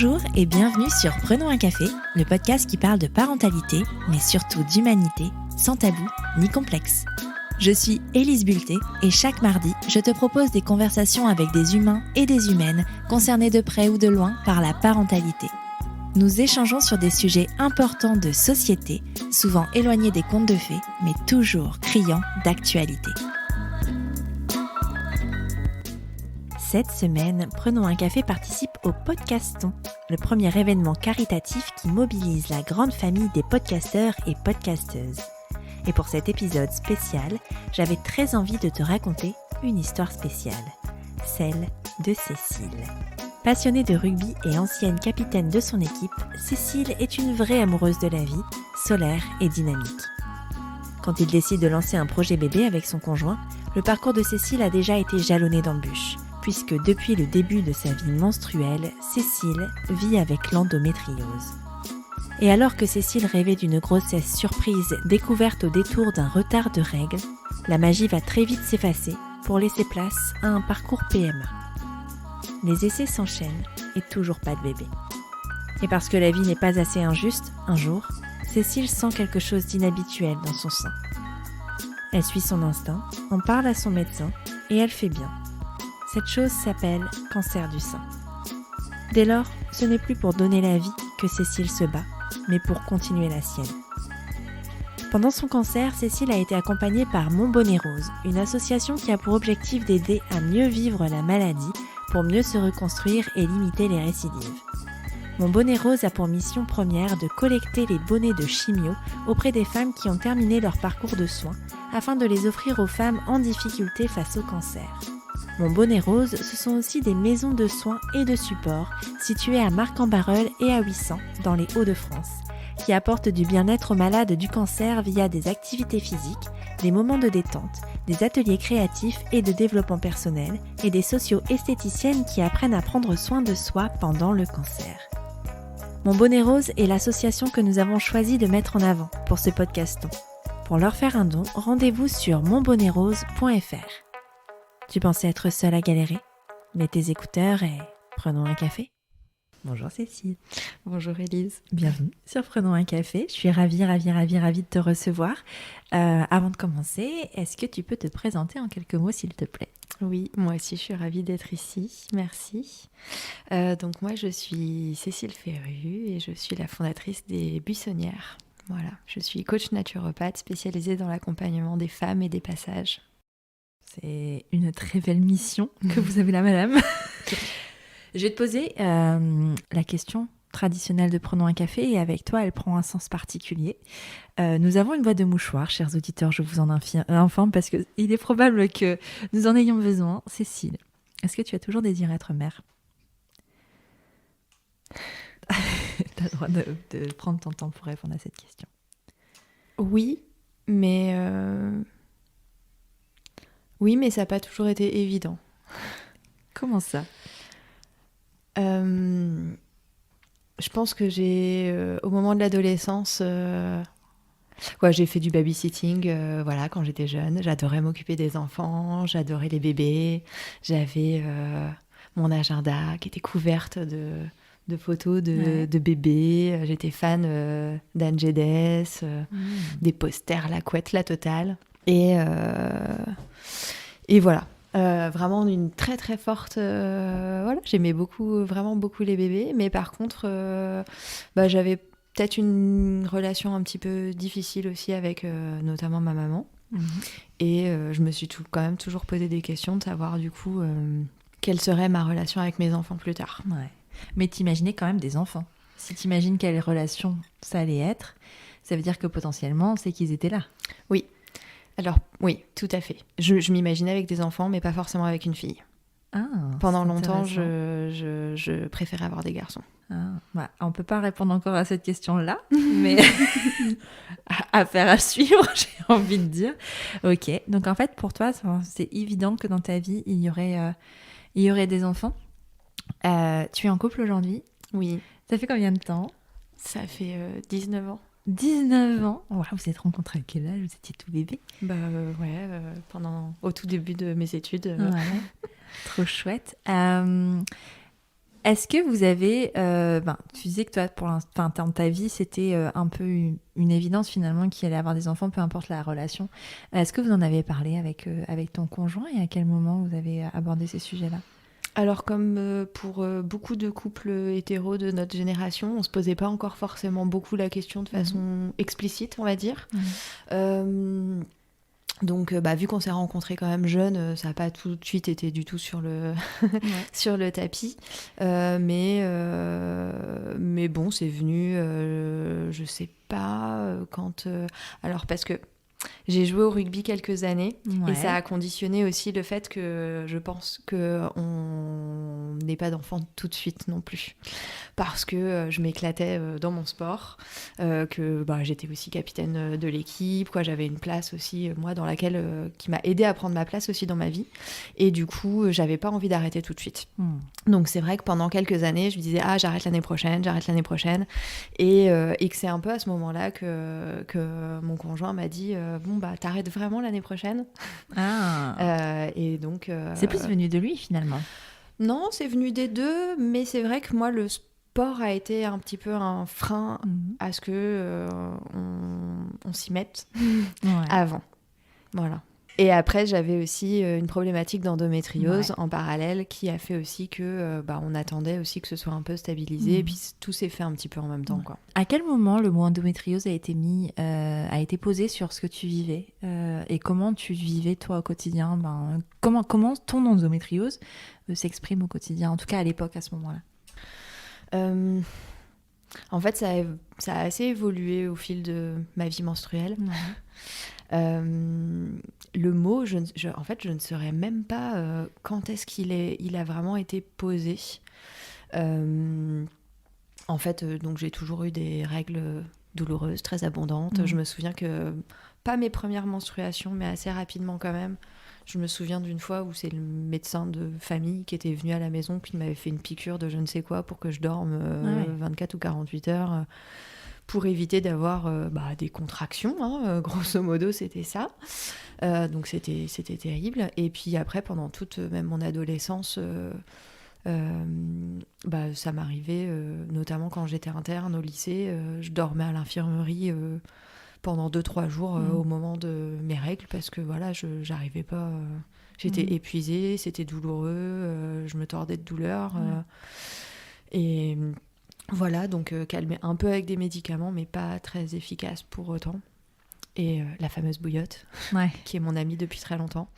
Bonjour et bienvenue sur Prenons un café, le podcast qui parle de parentalité, mais surtout d'humanité, sans tabou ni complexe. Je suis Élise Bulté et chaque mardi, je te propose des conversations avec des humains et des humaines concernés de près ou de loin par la parentalité. Nous échangeons sur des sujets importants de société, souvent éloignés des contes de fées, mais toujours criants d'actualité. Cette semaine, Prenons un café participe au Podcaston, le premier événement caritatif qui mobilise la grande famille des podcasteurs et podcasteuses. Et pour cet épisode spécial, j'avais très envie de te raconter une histoire spéciale, celle de Cécile. Passionnée de rugby et ancienne capitaine de son équipe, Cécile est une vraie amoureuse de la vie, solaire et dynamique. Quand il décide de lancer un projet bébé avec son conjoint, le parcours de Cécile a déjà été jalonné d'embûches, puisque depuis le début de sa vie menstruelle, Cécile vit avec l'endométriose. Et alors que Cécile rêvait d'une grossesse surprise découverte au détour d'un retard de règles, la magie va très vite s'effacer pour laisser place à un parcours PMA. Les essais s'enchaînent et toujours pas de bébé. Et parce que la vie n'est pas assez injuste, un jour, Cécile sent quelque chose d'inhabituel dans son sein. Elle suit son instinct, en parle à son médecin et elle fait bien. Cette chose s'appelle cancer du sein. Dès lors, ce n'est plus pour donner la vie que Cécile se bat, mais pour continuer la sienne. Pendant son cancer, Cécile a été accompagnée par Mon Bonnet Rose, une association qui a pour objectif d'aider à mieux vivre la maladie pour mieux se reconstruire et limiter les récidives. Mon Bonnet Rose a pour mission première de collecter les bonnets de chimio auprès des femmes qui ont terminé leur parcours de soins afin de les offrir aux femmes en difficulté face au cancer. Mon Bonnet Rose, ce sont aussi des maisons de soins et de support situées à Marc-en-Barœul et à 800 dans les Hauts-de-France, qui apportent du bien-être aux malades du cancer via des activités physiques, des moments de détente, des ateliers créatifs et de développement personnel et des socio-esthéticiennes qui apprennent à prendre soin de soi pendant le cancer. Mon Bonnet Rose est l'association que nous avons choisi de mettre en avant pour ce podcaston. Pour leur faire un don, rendez-vous sur monbonnaitrose.fr. Tu pensais être seule à galérer? Mets tes écouteurs et prenons un café. Bonjour Cécile. Bonjour Élise. Bienvenue sur Prenons un café. Je suis ravie de te recevoir. Avant de commencer, est-ce que tu peux te présenter en quelques mots s'il te plaît? Oui, moi aussi je suis ravie d'être ici. Merci. Donc moi je suis Cécile Ferru et je suis la fondatrice des Buissonnières. Voilà, je suis coach naturopathe spécialisée dans l'accompagnement des femmes et des passages. C'est une très belle mission que vous avez là, madame. Je vais te poser la question traditionnelle de Prenons un café et avec toi, elle prend un sens particulier. Nous avons une boîte de mouchoirs, chers auditeurs, je vous en informe parce qu'il est probable que nous en ayons besoin. Cécile, est-ce que tu as toujours désiré être mère? Tu as le droit de prendre ton temps pour répondre à cette question. Oui, mais ça n'a pas toujours été évident. Comment ça? Je pense que au moment de l'adolescence, j'ai fait du babysitting quand j'étais jeune. J'adorais m'occuper des enfants, j'adorais les bébés. J'avais mon agenda qui était couverte de photos de bébés. J'étais fan d'Anne Geddes, des posters, la couette, la totale. Et voilà. Vraiment une très très forte j'aimais vraiment beaucoup les bébés, mais par contre j'avais peut-être une relation un petit peu difficile aussi avec notamment ma maman. Et je me suis quand même toujours posé des questions de savoir du coup quelle serait ma relation avec mes enfants plus tard. Ouais. Mais t'imaginais quand même des enfants. Si t'imagines quelle relation ça allait être, ça veut dire que potentiellement c'est qu'ils étaient là. Oui. Alors, oui, tout à fait. Je m'imaginais avec des enfants, mais pas forcément avec une fille. Pendant longtemps, je préférais avoir des garçons. On ne peut pas répondre encore à cette question-là, mais affaire à suivre, j'ai envie de dire. Ok, donc en fait, pour toi, c'est évident que dans ta vie, il y aurait des enfants. Tu es en couple aujourd'hui? Oui. Ça fait combien de temps? Ça fait 19 ans. 19 ans. Wow, vous êtes rencontrés à quel âge? Vous étiez tout bébé? Au tout début de mes études. Ouais. Trop chouette. Est-ce que vous avez... tu disais que toi, pour l'instant, dans ta vie, c'était un peu une évidence finalement qu'il allait avoir des enfants, peu importe la relation. Est-ce que vous en avez parlé avec ton conjoint et à quel moment vous avez abordé ces sujets-là? Alors comme pour beaucoup de couples hétéros de notre génération, on se posait pas encore forcément beaucoup la question de façon explicite, on va dire. Euh, Donc, vu qu'on s'est rencontrés quand même jeunes, ça n'a pas tout de suite été du tout sur le, sur le tapis. Mais bon, c'est venu, je sais pas, alors, parce que j'ai joué au rugby quelques années et ça a conditionné aussi le fait que je pense qu'on n'ait pas d'enfant tout de suite non plus. Parce que je m'éclatais dans mon sport, que j'étais aussi capitaine de l'équipe, quoi. J'avais une place aussi, moi, qui m'a aidée à prendre ma place aussi dans ma vie. Et du coup, j'avais pas envie d'arrêter tout de suite. Donc c'est vrai que pendant quelques années, je me disais, j'arrête l'année prochaine. Et que c'est un peu à ce moment-là que mon conjoint m'a dit, t'arrêtes vraiment l'année prochaine. Et donc... C'est plus venu de lui, finalement. Non, c'est venu des deux, mais c'est vrai que moi, le sport a été un petit peu un frein à ce que on s'y mette avant. Voilà. Et après, j'avais aussi une problématique d'endométriose en parallèle qui a fait aussi que on attendait aussi que ce soit un peu stabilisé. Et puis tout s'est fait un petit peu en même temps, quoi. À quel moment le mot endométriose a été posé sur ce que tu vivais et comment tu vivais toi au quotidien? Comment ton endométriose s'exprime au quotidien, en tout cas à l'époque, à ce moment-là? En fait, ça a assez évolué au fil de ma vie menstruelle. Le mot, en fait, je ne saurais même pas quand est-ce il a vraiment été posé. En fait, donc j'ai toujours eu des règles douloureuses, très abondantes. Je me souviens que, pas mes premières menstruations, mais assez rapidement quand même. Je me souviens d'une fois où c'est le médecin de famille qui était venu à la maison, qui m'avait fait une piqûre de je ne sais quoi pour que je dorme 24 ou 48 heures. Pour éviter d'avoir des contractions, grosso modo, c'était ça. Donc c'était terrible. Et puis après, pendant toute même mon adolescence, ça m'arrivait, notamment quand j'étais interne au lycée, je dormais à l'infirmerie pendant 2-3 jours au moment de mes règles, parce que voilà, j'arrivais pas... j'étais épuisée, c'était douloureux, je me tordais de douleur. Et... Voilà, donc calmer un peu avec des médicaments, mais pas très efficace pour autant. Et la fameuse bouillotte, qui est mon amie depuis très longtemps.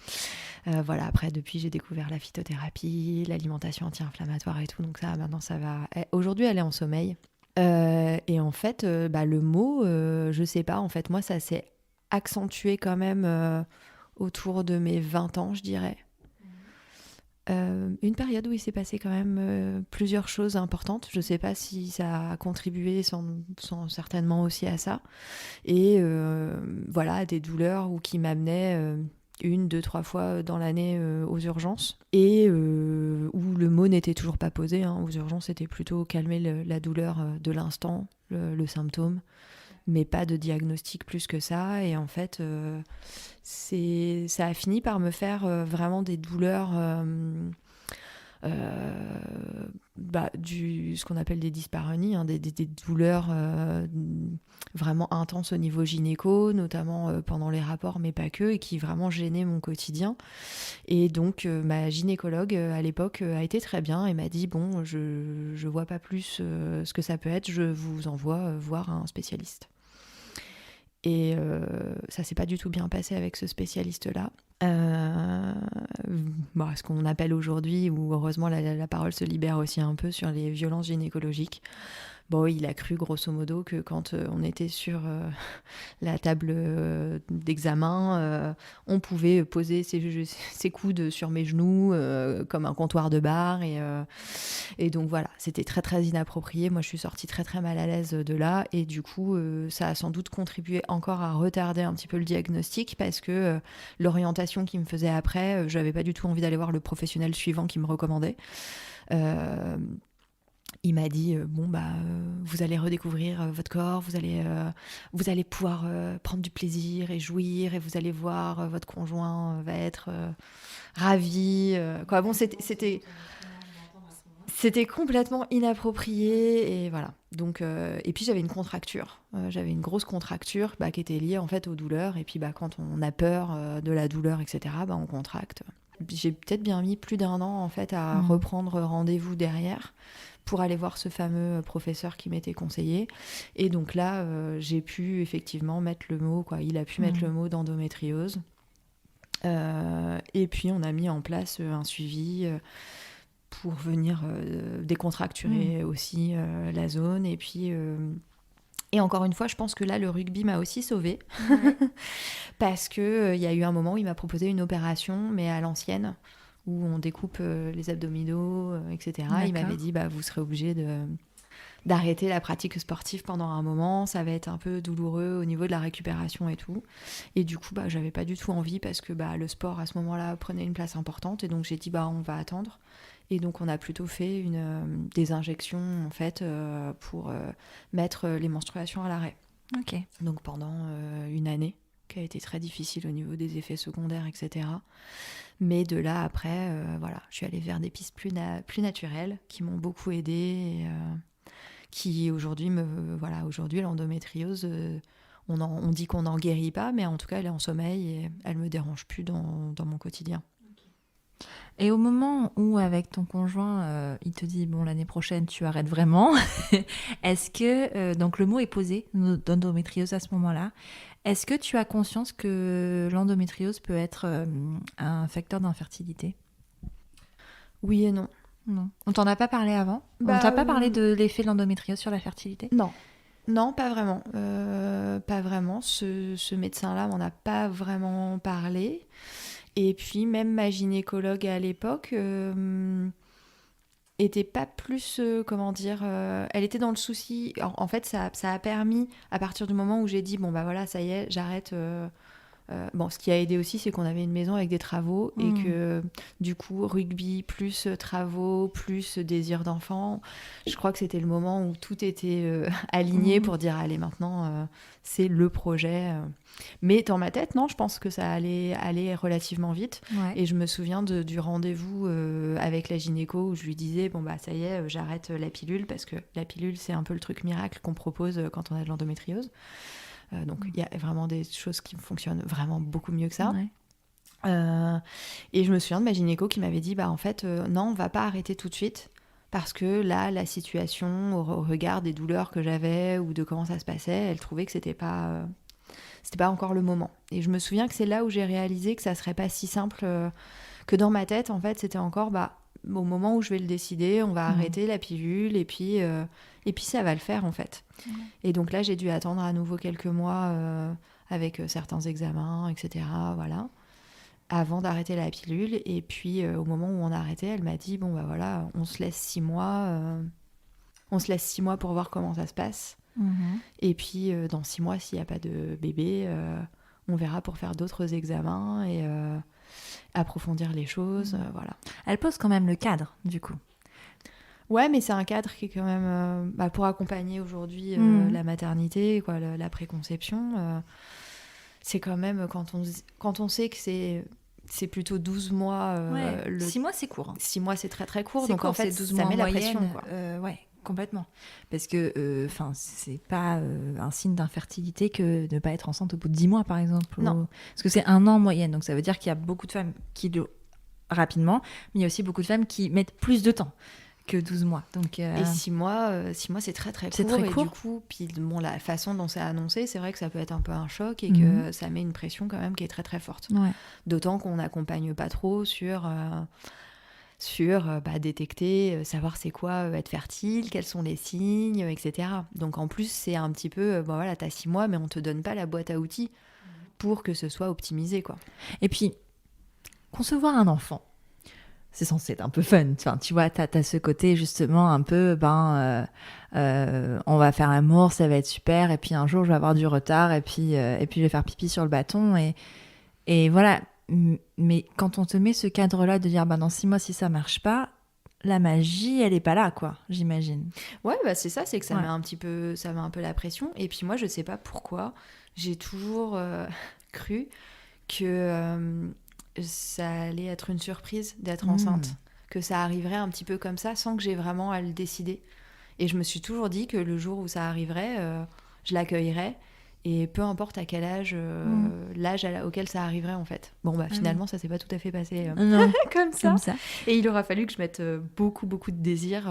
Voilà, après, depuis, j'ai découvert la phytothérapie, l'alimentation anti-inflammatoire et tout. Donc ça, maintenant, ça va... Aujourd'hui, elle est en sommeil. Et en fait, le mot, je sais pas, en fait, moi, ça s'est accentué quand même autour de mes 20 ans, je dirais. Une période où il s'est passé quand même plusieurs choses importantes. Je ne sais pas si ça a contribué sans certainement aussi à ça. Et voilà, des douleurs qui m'amenaient 1, 2, 3 fois dans l'année aux urgences. Et où le mot n'était toujours pas posé. Aux urgences, c'était plutôt calmer la douleur de l'instant, le symptôme. Mais pas de diagnostic plus que ça. Et en fait, ça a fini par me faire vraiment des douleurs, ce qu'on appelle des dyspareunies, des douleurs vraiment intenses au niveau gynéco, notamment pendant les rapports, mais pas que, et qui vraiment gênaient mon quotidien. Et donc, ma gynécologue, à l'époque, a été très bien et m'a dit, bon, je vois pas plus ce que ça peut être, je vous envoie voir un spécialiste. Et ça s'est pas du tout bien passé avec ce spécialiste-là. Ce qu'on appelle aujourd'hui, où heureusement la parole se libère aussi un peu sur les violences gynécologiques. Bon, il a cru grosso modo que quand on était sur la table d'examen, on pouvait poser ses coudes sur mes genoux comme un comptoir de bar. Et donc voilà, c'était très très inapproprié. Moi, je suis sortie très très mal à l'aise de là. Et du coup, ça a sans doute contribué encore à retarder un petit peu le diagnostic, parce que l'orientation qu'il me faisait après, j'avais pas du tout envie d'aller voir le professionnel suivant qui me recommandait. Il m'a dit vous allez redécouvrir votre corps, vous allez pouvoir prendre du plaisir et jouir, et vous allez voir votre conjoint va être ravi. Quoi. Bon, c'était C'était complètement inapproprié et voilà. Donc, et puis j'avais une contracture. J'avais une grosse contracture qui était liée en fait aux douleurs. Et puis quand on a peur de la douleur, etc., on contracte. J'ai peut-être bien mis plus d'1 an en fait à reprendre rendez-vous derrière pour aller voir ce fameux professeur qui m'était conseillé. Et donc là, j'ai pu effectivement mettre le mot, il a pu mettre le mot d'endométriose. Et puis on a mis en place un suivi pour venir décontracturer aussi la zone. Et puis et encore une fois, je pense que là, le rugby m'a aussi sauvée. Parce qu'il y a eu un moment où il m'a proposé une opération, mais à l'ancienne, où on découpe les abdominaux, etc. D'accord. Il m'avait dit, vous serez obligé d'arrêter la pratique sportive pendant un moment, ça va être un peu douloureux au niveau de la récupération et tout. Et du coup, j'avais pas du tout envie parce que le sport à ce moment-là prenait une place importante. Et donc j'ai dit, on va attendre. Et donc on a plutôt fait des injections en fait pour mettre les menstruations à l'arrêt. Ok. Donc pendant 1 année, qui a été très difficile au niveau des effets secondaires, etc. Mais de là après, je suis allée vers des pistes plus naturelles qui m'ont beaucoup aidée. Qui aujourd'hui aujourd'hui l'endométriose, on dit qu'on n'en guérit pas, mais en tout cas elle est en sommeil et elle me dérange plus dans mon quotidien. Et au moment où avec ton conjoint il te dit l'année prochaine tu arrêtes vraiment, est-ce que donc le mot est posé d'endométriose à ce moment-là, est-ce que tu as conscience que l'endométriose peut être un facteur d'infertilité? Oui et non. Non. On t'en a pas parlé avant? On t'a pas parlé de l'effet de l'endométriose sur la fertilité? Non, pas vraiment. Pas vraiment. Ce médecin-là m'en a pas vraiment parlé. Et puis même ma gynécologue à l'époque était pas plus, elle était dans le souci. En fait, ça a permis, à partir du moment où j'ai dit, ça y est, j'arrête... ce qui a aidé aussi, c'est qu'on avait une maison avec des travaux et que du coup, rugby plus travaux plus désir d'enfant, je crois que c'était le moment où tout était aligné pour dire allez maintenant c'est le projet. Mais dans ma tête, non, je pense que ça allait aller relativement vite. Ouais. Et je me souviens du rendez-vous avec la gynéco où je lui disais ça y est, j'arrête la pilule parce que la pilule c'est un peu le truc miracle qu'on propose quand on a de l'endométriose. Donc il y a vraiment des choses qui fonctionnent vraiment beaucoup mieux que ça. Ouais. Et je me souviens de ma gynéco qui m'avait dit en fait non, on va pas arrêter tout de suite parce que là la situation au regard des douleurs que j'avais ou de comment ça se passait, elle trouvait que c'était pas encore le moment. Et je me souviens que c'est là où j'ai réalisé que ça serait pas si simple, que dans ma tête en fait c'était encore au moment où je vais le décider, on va arrêter la pilule et puis ça va le faire en fait. Et donc là j'ai dû attendre à nouveau quelques mois avec certains examens, etc. Voilà, avant d'arrêter la pilule. Et puis au moment où on a arrêté, elle m'a dit on se laisse 6 mois, pour voir comment ça se passe. Et puis dans 6 mois, s'il n'y a pas de bébé, on verra pour faire d'autres examens et approfondir les choses. Voilà. Elle pose quand même le cadre, du coup. Ouais, mais c'est un cadre qui est quand même pour accompagner aujourd'hui la maternité, la préconception. C'est quand même quand on sait que c'est plutôt 12 mois. 6 mois, c'est court. 6 mois, c'est très très court. C'est donc court, en fait, c'est 12 ça mois met en la moyenne, pression. Quoi. Ouais, complètement. Parce que c'est pas un signe d'infertilité que de ne pas être enceinte au bout de 10 mois, par exemple. Non. Parce que c'est 1 an en moyenne. Donc ça veut dire qu'il y a beaucoup de femmes qui le rapidement, mais il y a aussi beaucoup de femmes qui mettent plus de temps que 12 mois. Donc, Et 6 mois, c'est très très court. C'est très court. Et du coup, la façon dont c'est annoncé, c'est vrai que ça peut être un peu un choc et que ça met une pression quand même qui est très très forte. Ouais. D'autant qu'on n'accompagne pas trop sur détecter, savoir c'est quoi être fertile, quels sont les signes, etc. Donc en plus, c'est un petit peu, t'as 6 mois, mais on te donne pas la boîte à outils pour que ce soit optimisé, quoi. Et puis, concevoir un enfant, c'est censé être un peu fun. Enfin, tu vois, t'as ce côté justement un peu, on va faire l'amour, ça va être super, et puis un jour je vais avoir du retard, et puis je vais faire pipi sur le bâton, et voilà. Mais quand on te met ce cadre-là de dire, dans 6 mois, si ça marche pas, la magie, elle est pas là, quoi, j'imagine. Ouais, c'est ça, c'est que ça met un peu la pression. Et puis moi, je sais pas pourquoi, j'ai toujours cru que ça allait être une surprise d'être enceinte. que ça arriverait un petit peu comme ça, sans que j'ai vraiment à le décider. Et je me suis toujours dit que le jour où ça arriverait, je l'accueillerais. Et peu importe à quel âge, l'âge auquel ça arriverait en fait. Bon bah finalement ça s'est pas tout à fait passé Non, comme comme ça. Et il aura fallu que je mette beaucoup de désir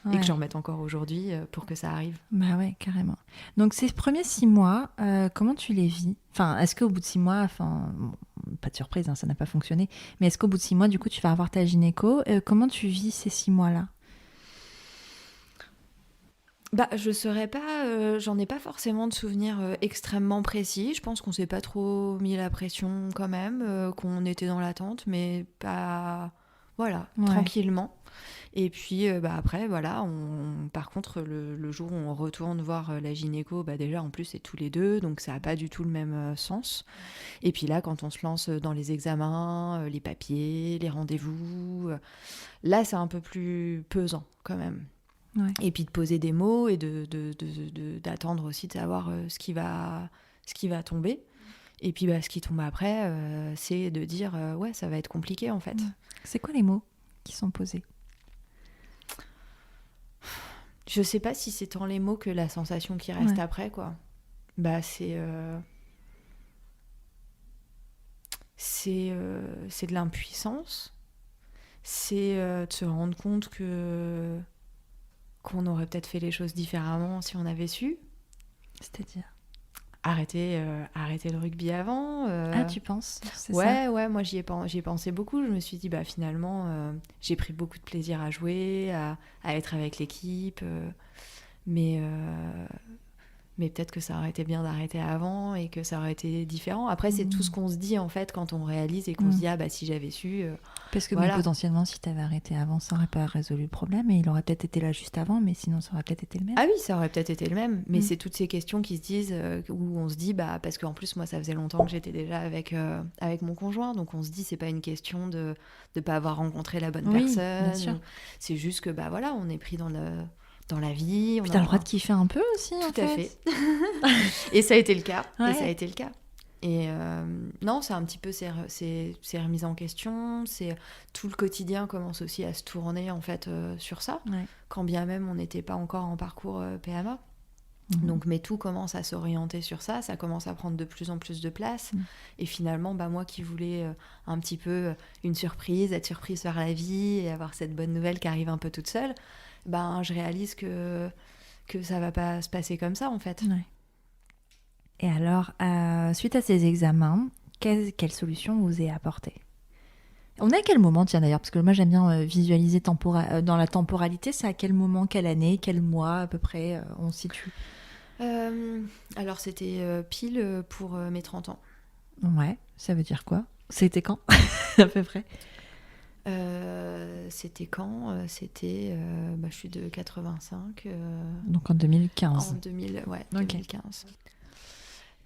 et que Ouais. j'en mette encore aujourd'hui pour que ça arrive. Bah ouais, carrément. Donc ces premiers 6 mois, comment tu les vis? Enfin, est-ce qu'au bout de 6 mois, enfin, bon, pas de surprise, hein, ça n'a pas fonctionné, mais est-ce qu'au bout de 6 mois, du coup, tu vas avoir ta gynéco? Comment tu vis ces 6 mois-là? Bah je saurais pas, j'en ai pas forcément de souvenirs extrêmement précis. Je pense qu'on s'est pas trop mis la pression quand même, qu'on était dans l'attente, mais pas... Voilà, Ouais. tranquillement. Et puis bah, après, voilà, par contre, le jour où on retourne voir la gynéco, bah, déjà en plus c'est tous les deux, donc ça n'a pas du tout le même sens. Et puis là, quand on se lance dans les examens, les papiers, les rendez-vous, là c'est un peu plus pesant quand même. Ouais. Et puis de poser des mots et d'attendre aussi de savoir ce qui va tomber. Et puis bah, ce qui tombe après, c'est de dire ouais, ça va être compliqué en fait. Ouais. C'est quoi les mots qui sont posés? Je sais pas si c'est tant les mots que la sensation qui reste Ouais. après, quoi. Bah, c'est de l'impuissance. C'est de se rendre compte qu'on aurait peut-être fait les choses différemment si on avait su. C'est-à-dire? Arrêter le rugby avant. Ah, tu penses? C'est ça? Ouais, moi j'y ai pensé beaucoup. Je me suis dit, bah finalement, j'ai pris beaucoup de plaisir à jouer, à être avec l'équipe. Mais peut-être que ça aurait été bien d'arrêter avant et que ça aurait été différent. Après, c'est tout ce qu'on se dit en fait quand on réalise et qu'on se dit, ah bah si j'avais su. Parce que voilà. bon, potentiellement, si tu avais arrêté avant, ça n'aurait pas résolu le problème et il aurait peut-être été là juste avant, mais sinon, ça aurait peut-être été le même. Ah oui, ça aurait peut-être été le même. Mais c'est toutes ces questions qui se disent, où on se dit, bah, parce qu'en plus, moi, ça faisait longtemps que j'étais déjà avec mon conjoint. Donc on se dit, c'est pas une question de ne pas avoir rencontré la bonne personne. Bien sûr. C'est juste que, bah voilà, on est pris dans la vie. Puis t'as le droit de kiffer un peu aussi, en Tout à fait. Et ça a été le cas. Ouais. Et ça a été le cas. Et non, c'est un petit peu ces remises en question. C'est tout le quotidien commence aussi à se tourner en fait sur ça. Ouais. Quand bien même on n'était pas encore en parcours PMA. Donc, mais tout commence à s'orienter sur ça. Ça commence à prendre de plus en plus de place. Et finalement, bah moi qui voulais un petit peu une surprise, être surprise par la vie et avoir cette bonne nouvelle qui arrive un peu toute seule. Ben, je réalise que ça va pas se passer comme ça en fait. Ouais. Et alors, suite à ces examens, quelle solution vous est apportée? On est à quel moment, tiens d'ailleurs, parce que moi j'aime bien visualiser dans la temporalité, c'est à quel moment, quelle année, quel mois à peu près on se situe? Alors c'était pile pour mes 30 ans. Ouais, ça veut dire quoi? C'était quand à peu près? C'était quand C'était, je suis de 85. Donc en 2015. En 2000, ouais, Ok. 2015.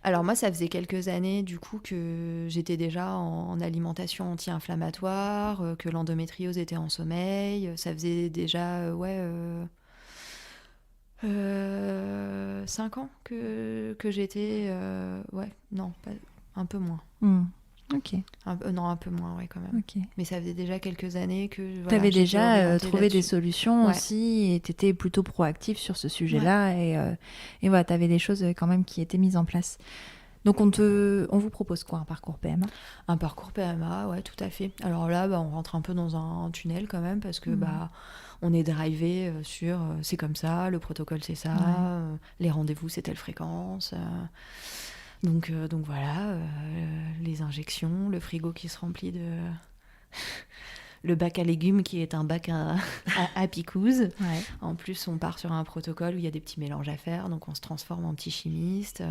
Alors moi, ça faisait quelques années du coup que j'étais déjà en alimentation anti-inflammatoire, que l'endométriose était en sommeil. Ça faisait déjà 5 ans que j'étais... non, un peu moins. Ok. Un peu moins, ouais, quand même. Ok. Mais ça faisait déjà quelques années que... Voilà, Tu avais j'étais déjà orientée trouvé des là-dessus. solutions Ouais. aussi et tu étais plutôt proactive sur ce sujet-là et voilà, tu avais des choses quand même qui étaient mises en place. Donc on vous propose quoi, un parcours PMA? Un parcours PMA, ouais, tout à fait. Alors là, bah, on rentre un peu dans un tunnel quand même parce que bah, on est drivé sur c'est comme ça, le protocole c'est ça, les rendez-vous c'est telle fréquence. Donc voilà, les injections, le frigo qui se remplit de... le bac à légumes qui est un bac à picouse. Ouais. En plus, on part sur un protocole où il y a des petits mélanges à faire, donc on se transforme en petit chimiste.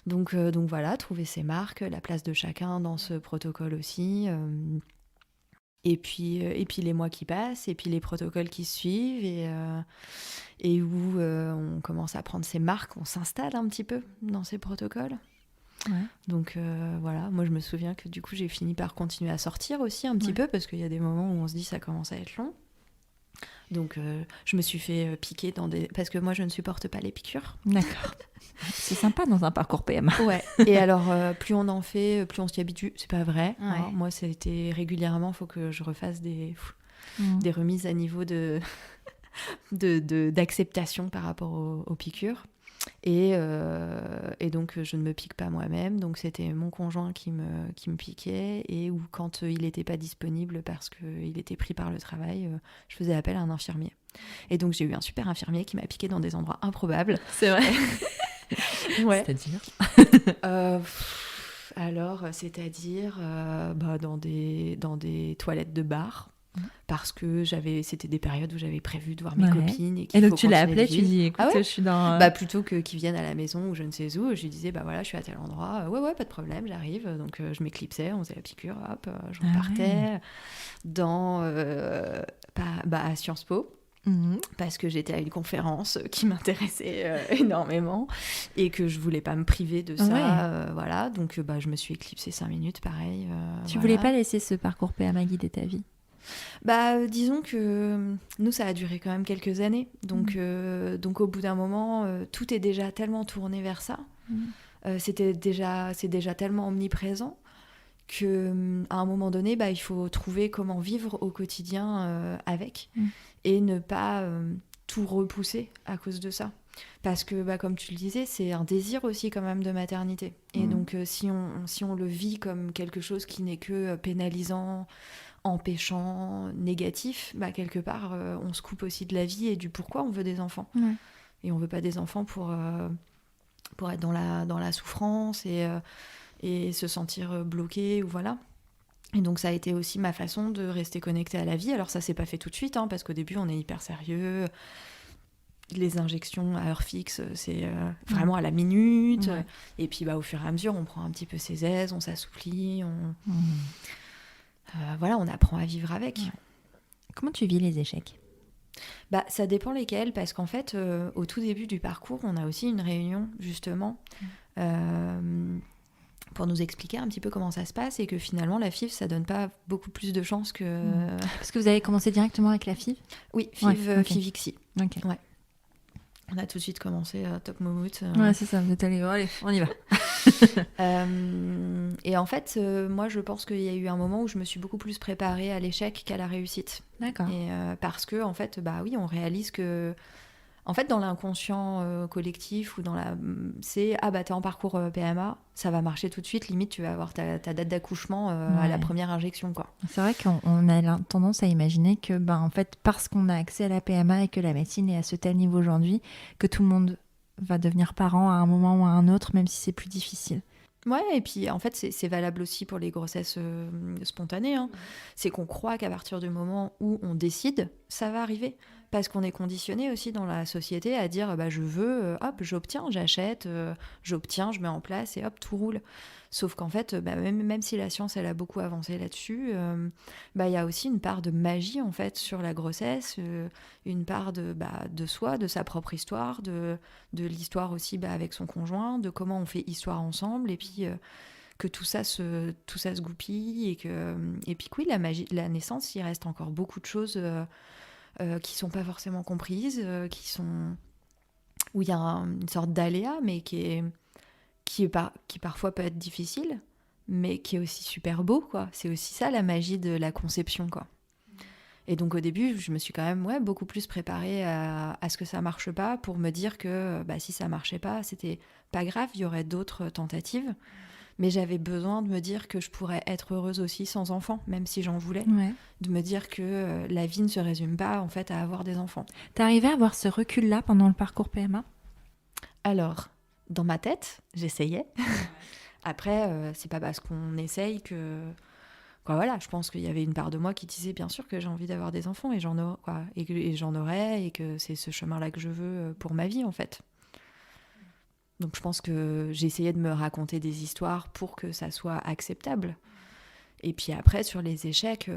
Donc voilà, trouver ses marques, la place de chacun dans ce protocole aussi. Et puis les mois qui passent, et puis les protocoles qui suivent, et où on commence à prendre ses marques, on s'installe un petit peu dans ces protocoles. Ouais. Donc voilà, moi je me souviens que du coup j'ai fini par continuer à sortir aussi un petit peu, parce qu'il y a des moments où on se dit ça commence à être long. Donc je me suis fait piquer parce que moi je ne supporte pas les piqûres. D'accord. C'est sympa dans un parcours PMA. Ouais. Et alors plus on s'y habitue. C'est pas vrai. Ouais. Hein. Moi c'était régulièrement, faut que je refasse des des remises à niveau d'acceptation par rapport aux piqûres. Et donc, je ne me pique pas moi-même. Donc, c'était mon conjoint qui me piquait. Et ou quand il n'était pas disponible parce qu'il était pris par le travail, je faisais appel à un infirmier. Et donc, j'ai eu un super infirmier qui m'a piqué dans des endroits improbables. C'est vrai. Ouais. C'est-à-dire alors, c'est-à-dire dans des toilettes de bar. Parce que c'était des périodes où j'avais prévu de voir mes copines. Et donc tu l'as appelé, tu dis écoute, je suis dans... plutôt que qu'ils viennent à la maison ou je ne sais où, je lui disais voilà, je suis à tel endroit, ouais, pas de problème, j'arrive. Donc je m'éclipsais, on faisait la piqûre, hop, je repartais à Sciences Po. Parce que j'étais à une conférence qui m'intéressait énormément et que je voulais pas me priver de ça. Voilà, donc je me suis éclipsée 5 minutes, pareil. Tu voulais pas laisser ce parcours PMA guider ta vie? Disons que nous, ça a duré quand même quelques années. Donc au bout d'un moment, tout est déjà tellement tourné vers ça. C'est déjà tellement omniprésent qu'à un moment donné, il faut trouver comment vivre au quotidien avec et ne pas tout repousser à cause de ça. Parce que, comme tu le disais, c'est un désir aussi quand même de maternité. Et donc, si on le vit comme quelque chose qui n'est que pénalisant, empêchant, négatif, quelque part, on se coupe aussi de la vie et du pourquoi on veut des enfants. Et on veut pas des enfants pour être dans la souffrance et se sentir bloqué, ou voilà. Et donc, ça a été aussi ma façon de rester connectée à la vie. Alors, ça s'est pas fait tout de suite, parce qu'au début, on est hyper sérieux. Les injections à heure fixe, c'est vraiment à la minute. Et puis, au fur et à mesure, on prend un petit peu ses aises, on s'assouplit, on apprend à vivre avec. Comment tu vis les échecs ? Ça dépend lesquels, parce qu'en fait, au tout début du parcours, on a aussi une réunion, justement, pour nous expliquer un petit peu comment ça se passe et que finalement, la FIV, ça donne pas beaucoup plus de chances que... Parce que vous avez commencé directement avec la FIV ? Oui, FIV-ICSI. Ok. Ouais. On a tout de suite commencé Top Moumout. Ouais, c'est ça, vous êtes allés, allez, on y va. Et en fait, moi, je pense qu'il y a eu un moment où je me suis beaucoup plus préparée à l'échec qu'à la réussite. D'accord. Et parce que, en fait, oui, on réalise que... En fait, dans l'inconscient collectif ou c'est t'es en parcours PMA, ça va marcher tout de suite. Limite, tu vas avoir ta date d'accouchement à la première injection, quoi. C'est vrai qu'on a tendance à imaginer que, en fait, parce qu'on a accès à la PMA et que la médecine est à ce tel niveau aujourd'hui, que tout le monde va devenir parent à un moment ou à un autre, même si c'est plus difficile. Ouais, et puis en fait, c'est valable aussi pour les grossesses spontanées. C'est qu'on croit qu'à partir du moment où on décide, ça va arriver. Parce qu'on est conditionné aussi dans la société à dire je veux, hop, j'obtiens, j'achète, j'obtiens, je mets en place et hop, tout roule. Sauf qu'en fait, même si la science elle a beaucoup avancé là-dessus, y a aussi une part de magie en fait sur la grossesse, une part de soi, de sa propre histoire, de l'histoire aussi avec son conjoint, de comment on fait histoire ensemble et puis que tout ça se goupille et puis oui, la magie de la naissance, il reste encore beaucoup de choses qui sont pas forcément comprises, où il y a une sorte d'aléa, mais qui parfois peut être difficile, mais qui est aussi super beau, quoi. C'est aussi ça la magie de la conception, quoi. Et donc au début, je me suis quand même beaucoup plus préparée à ce que ça marche pas, pour me dire que si ça marchait pas, c'était pas grave, il y aurait d'autres tentatives. Mais j'avais besoin de me dire que je pourrais être heureuse aussi sans enfants, même si j'en voulais. De me dire que la vie ne se résume pas en fait à avoir des enfants. T'es arrivée à avoir ce recul-là pendant le parcours PMA ? Alors, dans ma tête, j'essayais. Après, c'est pas parce qu'on essaye que... je pense qu'il y avait une part de moi qui disait bien sûr que j'ai envie d'avoir des enfants et j'en aurais et que c'est ce chemin-là que je veux pour ma vie en fait. Donc je pense que j'ai essayé de me raconter des histoires pour que ça soit acceptable. Et puis après, sur les échecs,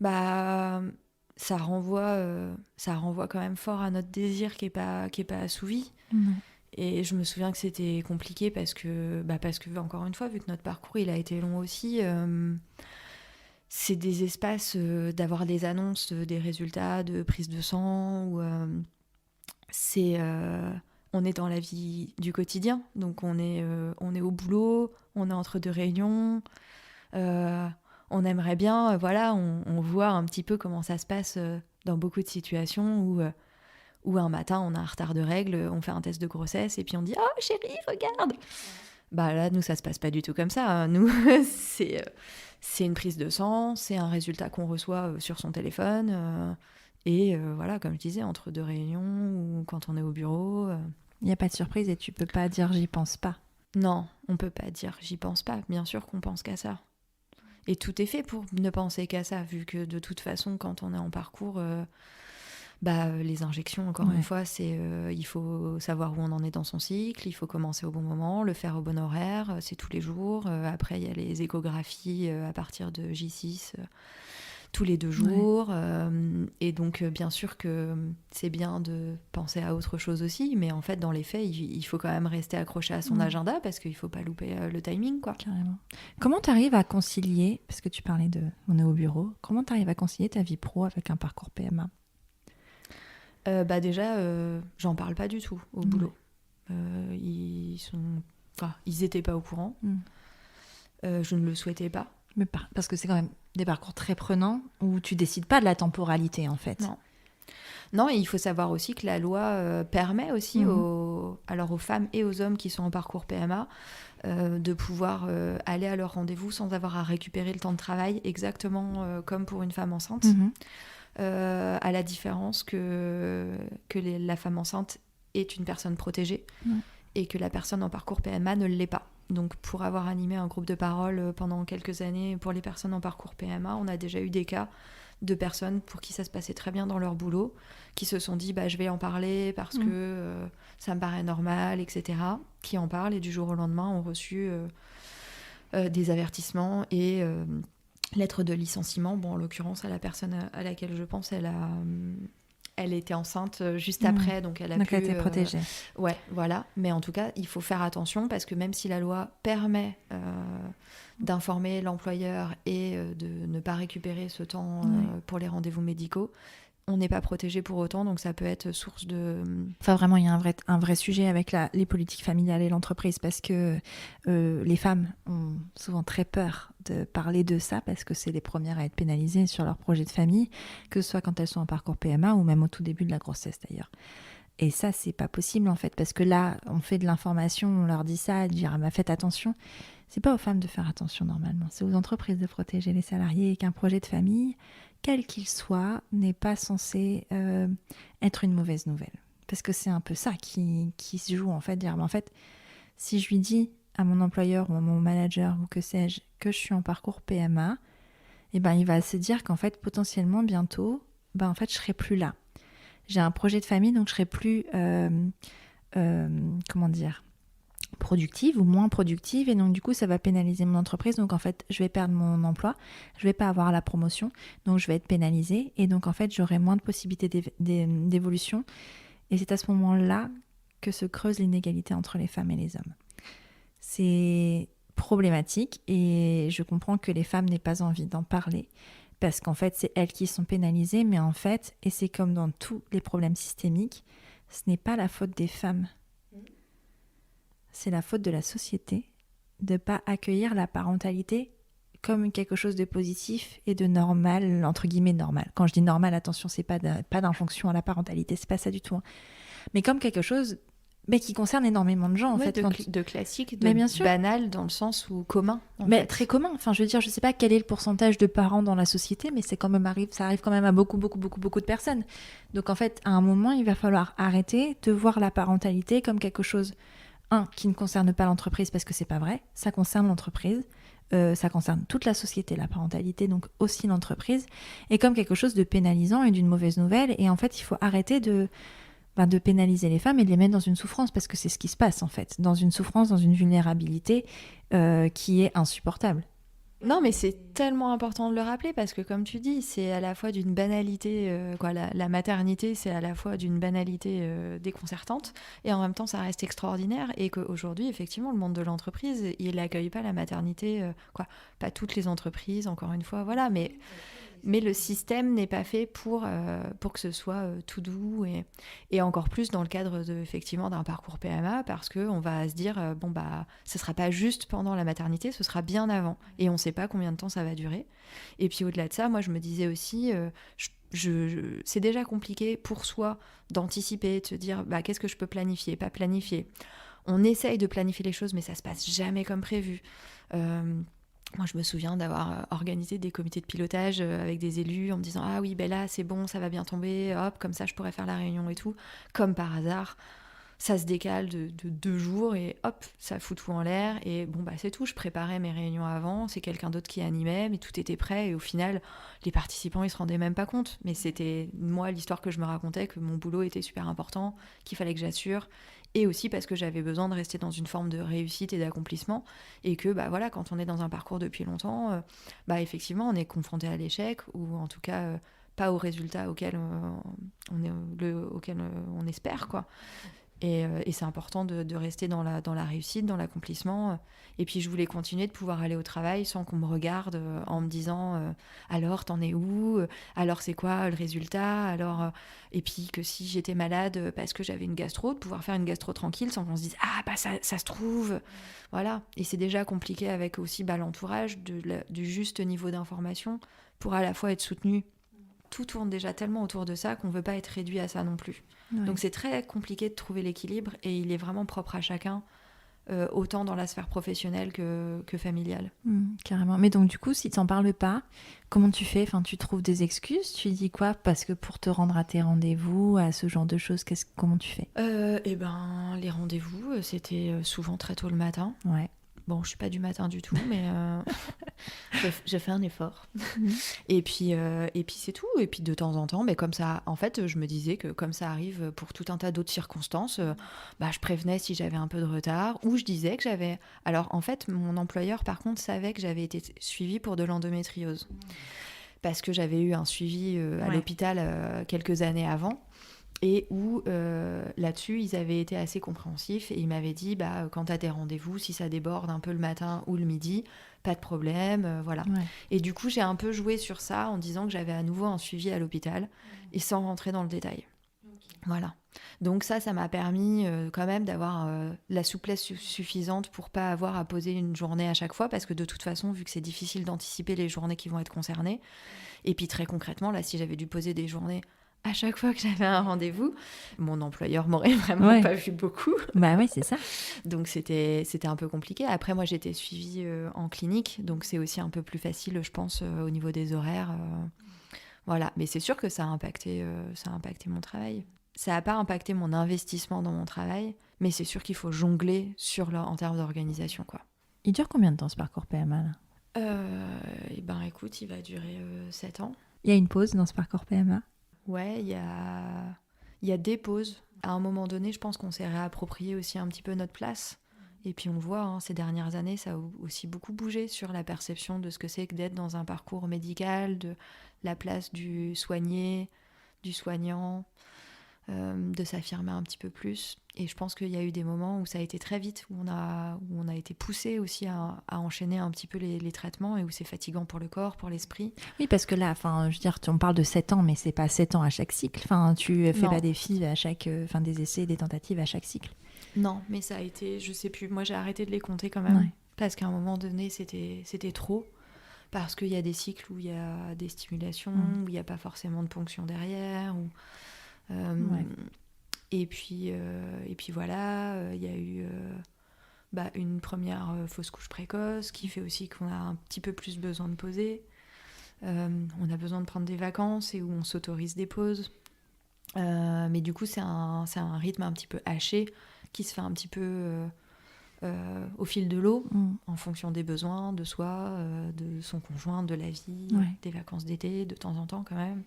ça renvoie quand même fort à notre désir qui est pas assouvi. Et je me souviens que c'était compliqué parce que encore une fois, vu que notre parcours il a été long aussi, c'est des espaces d'avoir des annonces des résultats de prise de sang, ou c'est on est dans la vie du quotidien, donc on est au boulot, on est entre deux réunions, on aimerait bien, voilà, on voit un petit peu comment ça se passe dans beaucoup de situations où un matin on a un retard de règles, on fait un test de grossesse et puis on dit « Oh chérie, regarde !» Bah là, nous, ça se passe pas du tout comme ça. Hein. Nous, c'est une prise de sang, c'est un résultat qu'on reçoit sur son téléphone. Voilà, comme je disais, entre deux réunions ou quand on est au bureau. Il n'y a pas de surprise et tu peux pas dire j'y pense pas. Non, on peut pas dire j'y pense pas. Bien sûr qu'on pense qu'à ça. Et tout est fait pour ne penser qu'à ça, vu que de toute façon, quand on est en parcours, les injections, encore une fois, c'est il faut savoir où on en est dans son cycle, il faut commencer au bon moment, le faire au bon horaire, c'est tous les jours. Après, il y a les échographies à partir de J6. Tous les 2 jours. Et donc, bien sûr que c'est bien de penser à autre chose aussi, mais en fait, dans les faits, il faut quand même rester accroché à son agenda parce qu'il ne faut pas louper le timing, quoi. Carrément. Comment tu arrives à concilier, parce que tu parlais on est au bureau, comment tu arrives à concilier ta vie pro avec un parcours PMA ? Déjà, j'en parle pas du tout au boulot. Ils étaient pas au courant. Je ne le souhaitais pas. Mais parce que c'est quand même des parcours très prenants où tu décides pas de la temporalité en fait. Non, et il faut savoir aussi que la loi permet aussi aux femmes et aux hommes qui sont en parcours PMA de pouvoir aller à leur rendez-vous sans avoir à récupérer le temps de travail, exactement comme pour une femme enceinte. À la différence que la femme enceinte est une personne protégée et que la personne en parcours PMA ne l'est pas. Donc, pour avoir animé un groupe de parole pendant quelques années pour les personnes en parcours PMA, on a déjà eu des cas de personnes pour qui ça se passait très bien dans leur boulot, qui se sont dit je vais en parler parce que ça me paraît normal, etc., qui en parlent et du jour au lendemain ont reçu des avertissements et lettres de licenciement. Bon, en l'occurrence, à la personne à laquelle je pense, elle était enceinte juste après, donc elle a été protégée. Ouais, voilà. Mais en tout cas, il faut faire attention parce que même si la loi permet d'informer l'employeur et de ne pas récupérer ce temps pour les rendez-vous médicaux, on n'est pas protégé pour autant, donc ça peut être source de... Enfin, vraiment, il y a un vrai sujet avec les politiques familiales et l'entreprise parce que les femmes ont souvent très peur de parler de ça parce que c'est les premières à être pénalisées sur leur projet de famille, que ce soit quand elles sont en parcours PMA ou même au tout début de la grossesse d'ailleurs. Et ça, c'est pas possible en fait, parce que là, on fait de l'information, on leur dit ça, dire faites attention. C'est pas aux femmes de faire attention normalement, c'est aux entreprises de protéger les salariés et qu'un projet de famille, quel qu'il soit, n'est pas censé être une mauvaise nouvelle. Parce que c'est un peu ça qui se joue en fait, dire en fait, si je lui dis à mon employeur ou à mon manager ou que sais-je que je suis en parcours PMA, il va se dire qu'en fait potentiellement bientôt, en fait je serai plus là. J'ai un projet de famille, donc je serai plus, productive ou moins productive, et donc du coup ça va pénaliser mon entreprise, donc en fait je vais perdre mon emploi, je vais pas avoir la promotion, donc je vais être pénalisée, et donc en fait j'aurai moins de possibilités d'évolution, et c'est à ce moment-là que se creuse l'inégalité entre les femmes et les hommes. C'est problématique, et je comprends que les femmes n'aient pas envie d'en parler, parce qu'en fait c'est elles qui sont pénalisées, mais en fait, et c'est comme dans tous les problèmes systémiques, ce n'est pas la faute des femmes. C'est la faute de la société de ne pas accueillir la parentalité comme quelque chose de positif et de normal, entre guillemets normal. Quand je dis normal, attention, c'est pas d'injonction à la parentalité, c'est pas ça du tout. Hein. Mais comme quelque chose qui concerne énormément de gens, en fait. De classique, de banal, dans le sens où commun. Très commun. Enfin, je veux dire, je sais pas quel est le pourcentage de parents dans la société, mais ça arrive quand même à beaucoup de personnes. Donc en fait, à un moment, il va falloir arrêter de voir la parentalité comme quelque chose... qui ne concerne pas l'entreprise parce que c'est pas vrai, ça concerne l'entreprise, ça concerne toute la société, la parentalité, donc aussi l'entreprise, et comme quelque chose de pénalisant et d'une mauvaise nouvelle, et en fait il faut arrêter de pénaliser les femmes et de les mettre dans une souffrance, parce que c'est ce qui se passe en fait, dans une souffrance, dans une vulnérabilité qui est insupportable. Non, mais c'est tellement important de le rappeler parce que, comme tu dis, c'est à la fois d'une banalité, la maternité, c'est à la fois d'une banalité déconcertante et en même temps, ça reste extraordinaire. Et qu'aujourd'hui, effectivement, le monde de l'entreprise, il n'accueille pas la maternité, pas toutes les entreprises, encore une fois, voilà, mais Mais le système n'est pas fait pour que ce soit tout doux et encore plus dans le cadre effectivement d'un parcours PMA parce qu'on va se dire ce sera pas juste pendant la maternité, ce sera bien avant et on ne sait pas combien de temps ça va durer. Et puis au-delà de ça, moi je me disais aussi, c'est déjà compliqué pour soi d'anticiper, de se dire qu'est-ce que je peux planifier, pas planifier. On essaye de planifier les choses mais ça se passe jamais comme prévu. Moi, je me souviens d'avoir organisé des comités de pilotage avec des élus en me disant « Ah oui, là, c'est bon, ça va bien tomber, hop, comme ça, je pourrais faire la réunion et tout. » Comme par hasard, ça se décale de 2 jours et hop, ça fout tout en l'air. Et c'est tout. Je préparais mes réunions avant, c'est quelqu'un d'autre qui animait, mais tout était prêt. Et au final, les participants, ils se rendaient même pas compte. Mais c'était, moi, l'histoire que je me racontais, que mon boulot était super important, qu'il fallait que j'assure. Et aussi parce que j'avais besoin de rester dans une forme de réussite et d'accomplissement. Et que, quand on est dans un parcours depuis longtemps, effectivement, on est confronté à l'échec, ou en tout cas, pas au résultat auquel on espère, quoi. Et c'est important de rester dans la réussite, dans l'accomplissement. Et puis je voulais continuer de pouvoir aller au travail sans qu'on me regarde en me disant alors t'en es où, alors c'est quoi le résultat, alors et puis que si j'étais malade parce que j'avais une gastro, de pouvoir faire une gastro tranquille sans qu'on se dise ça se trouve, voilà. Et c'est déjà compliqué avec aussi l'entourage du juste niveau d'information pour à la fois être soutenu. Tout tourne déjà tellement autour de ça qu'on ne veut pas être réduit à ça non plus. Ouais. Donc c'est très compliqué de trouver l'équilibre et il est vraiment propre à chacun, autant dans la sphère professionnelle que familiale. Carrément. Mais donc du coup, si tu n'en parles pas, comment tu fais ? Enfin, tu trouves des excuses ? Tu dis quoi ? Parce que pour te rendre à tes rendez-vous, à ce genre de choses, comment tu fais ? Les rendez-vous, c'était souvent très tôt le matin. Ouais. Bon, je suis pas du matin du tout, mais je fais un effort. Et puis c'est tout. Et puis de temps en temps, comme ça, en fait, je me disais que comme ça arrive pour tout un tas d'autres circonstances, je prévenais si j'avais un peu de retard, ou je disais que j'avais. Alors en fait, mon employeur, par contre, savait que j'avais été suivie pour de l'endométriose, parce que j'avais eu un suivi à l'hôpital quelques années avant. Et où là-dessus, ils avaient été assez compréhensifs et ils m'avaient dit quand tu as tes rendez-vous, si ça déborde un peu le matin ou le midi, pas de problème, voilà. Ouais. Et du coup, j'ai un peu joué sur ça en disant que j'avais à nouveau un suivi à l'hôpital et sans rentrer dans le détail. Okay. Voilà. Donc ça m'a permis quand même d'avoir la souplesse suffisante pour pas avoir à poser une journée à chaque fois, parce que de toute façon, vu que c'est difficile d'anticiper les journées qui vont être concernées, et puis très concrètement, là, si j'avais dû poser des journées à chaque fois que j'avais un rendez-vous, mon employeur m'aurait vraiment pas vu beaucoup. Bah oui, c'est ça. Donc c'était un peu compliqué. Après, moi, j'étais suivie en clinique, donc c'est aussi un peu plus facile, je pense, au niveau des horaires. Voilà. Mais c'est sûr que ça a impacté mon travail. Ça n'a pas impacté mon investissement dans mon travail, mais c'est sûr qu'il faut jongler en termes d'organisation, quoi. Il dure combien de temps, ce parcours PMA, là ? Écoute, il va durer 7 ans. Il y a une pause dans ce parcours PMA ? Ouais, il y a des pauses. À un moment donné, je pense qu'on s'est réapproprié aussi un petit peu notre place. Et puis on le voit, ces dernières années, ça a aussi beaucoup bougé sur la perception de ce que c'est que d'être dans un parcours médical, de la place du soigné, du soignant, de s'affirmer un petit peu plus. Et je pense qu'il y a eu des moments où ça a été très vite, où on a été poussé aussi à enchaîner un petit peu les traitements, et où c'est fatigant pour le corps, pour l'esprit. Oui, parce que là, je veux dire, on parle de 7 ans, mais c'est pas 7 ans à chaque cycle. Tu fais pas des fils à chaque, des essais, des tentatives à chaque cycle. Non, mais ça a été, je sais plus, moi j'ai arrêté de les compter quand même, parce qu'à un moment donné, c'était trop. Parce qu'il y a des cycles où il y a des stimulations, où il n'y a pas forcément de ponction derrière, où... Et puis voilà, il y a eu une première fausse couche précoce qui fait aussi qu'on a un petit peu plus besoin de poser. On a besoin de prendre des vacances et où on s'autorise des pauses. Mais du coup, c'est un rythme un petit peu haché qui se fait un petit peu au fil de l'eau, en fonction des besoins de soi, de son conjoint, de la vie, des vacances d'été, de temps en temps quand même.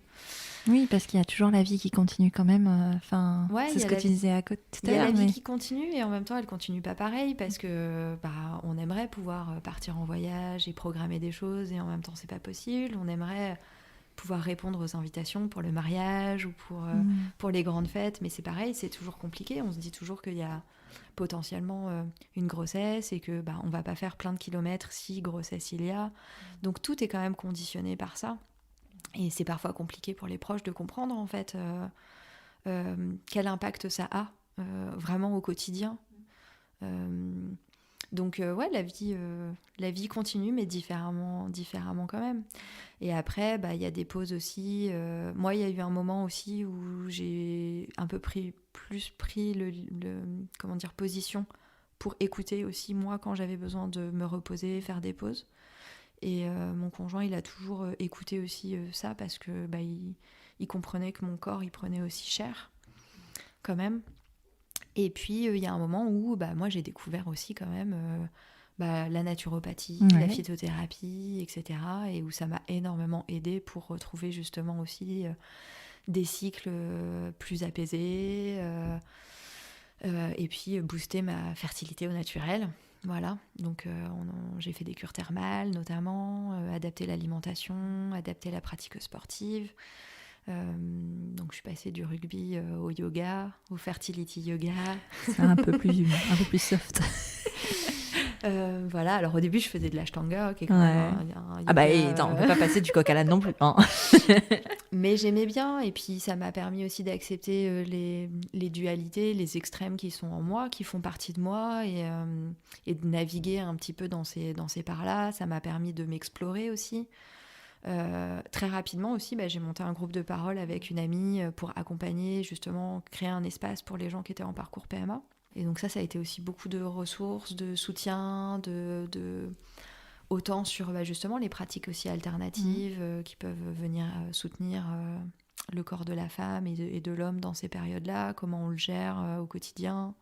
Oui, parce qu'il y a toujours la vie qui continue quand même. C'est ce que tu disais à côté tout à l'heure. Il y a la vie qui continue, et en même temps, elle continue pas pareil, parce que on aimerait pouvoir partir en voyage et programmer des choses, et en même temps, c'est pas possible. On aimerait pouvoir répondre aux invitations pour le mariage ou pour les grandes fêtes, mais c'est pareil, c'est toujours compliqué. On se dit toujours qu'il y a potentiellement une grossesse et que on va pas faire plein de kilomètres si grossesse il y a. Donc tout est quand même conditionné par ça. Et c'est parfois compliqué pour les proches de comprendre, en fait, quel impact ça a vraiment au quotidien. Donc, ouais, la vie continue, mais différemment quand même. Et après, bah, y a des pauses aussi. Moi, il y a eu un moment aussi où j'ai un peu plus pris comment dire, position pour écouter aussi, moi, quand j'avais besoin de me reposer, faire des pauses. Et mon conjoint, il a toujours écouté aussi ça parce que bah, il comprenait que mon corps, il prenait aussi cher, quand même. Et puis, il y a un moment où bah, moi, j'ai découvert aussi quand même bah, la naturopathie, la phytothérapie, etc. Et où ça m'a énormément aidée pour retrouver justement aussi des cycles plus apaisés et puis booster ma fertilité au naturel. Voilà, donc j'ai fait des cures thermales notamment, adapter l'alimentation, adapter la pratique sportive. Donc je suis passée du rugby au yoga, au fertility yoga. C'est un peu plus humain, un peu plus soft. Voilà, alors au début je faisais de l'ashtanga, qui est quand même un yoga, ah bah on peut pas passer du coq à l'âne non plus. Hein. Mais j'aimais bien, et puis ça m'a permis aussi d'accepter les dualités, les extrêmes qui sont en moi, qui font partie de moi, et de naviguer un petit peu dans ces parts-là. Ça m'a permis de m'explorer aussi. Très rapidement aussi, bah, j'ai monté un groupe de parole avec une amie pour accompagner, justement, créer un espace pour les gens qui étaient en parcours PMA. Et donc ça a été aussi beaucoup de ressources, de soutien, autant sur bah, justement les pratiques aussi alternatives qui peuvent venir soutenir le corps de la femme et de l'homme dans ces périodes-là, comment on le gère au quotidien.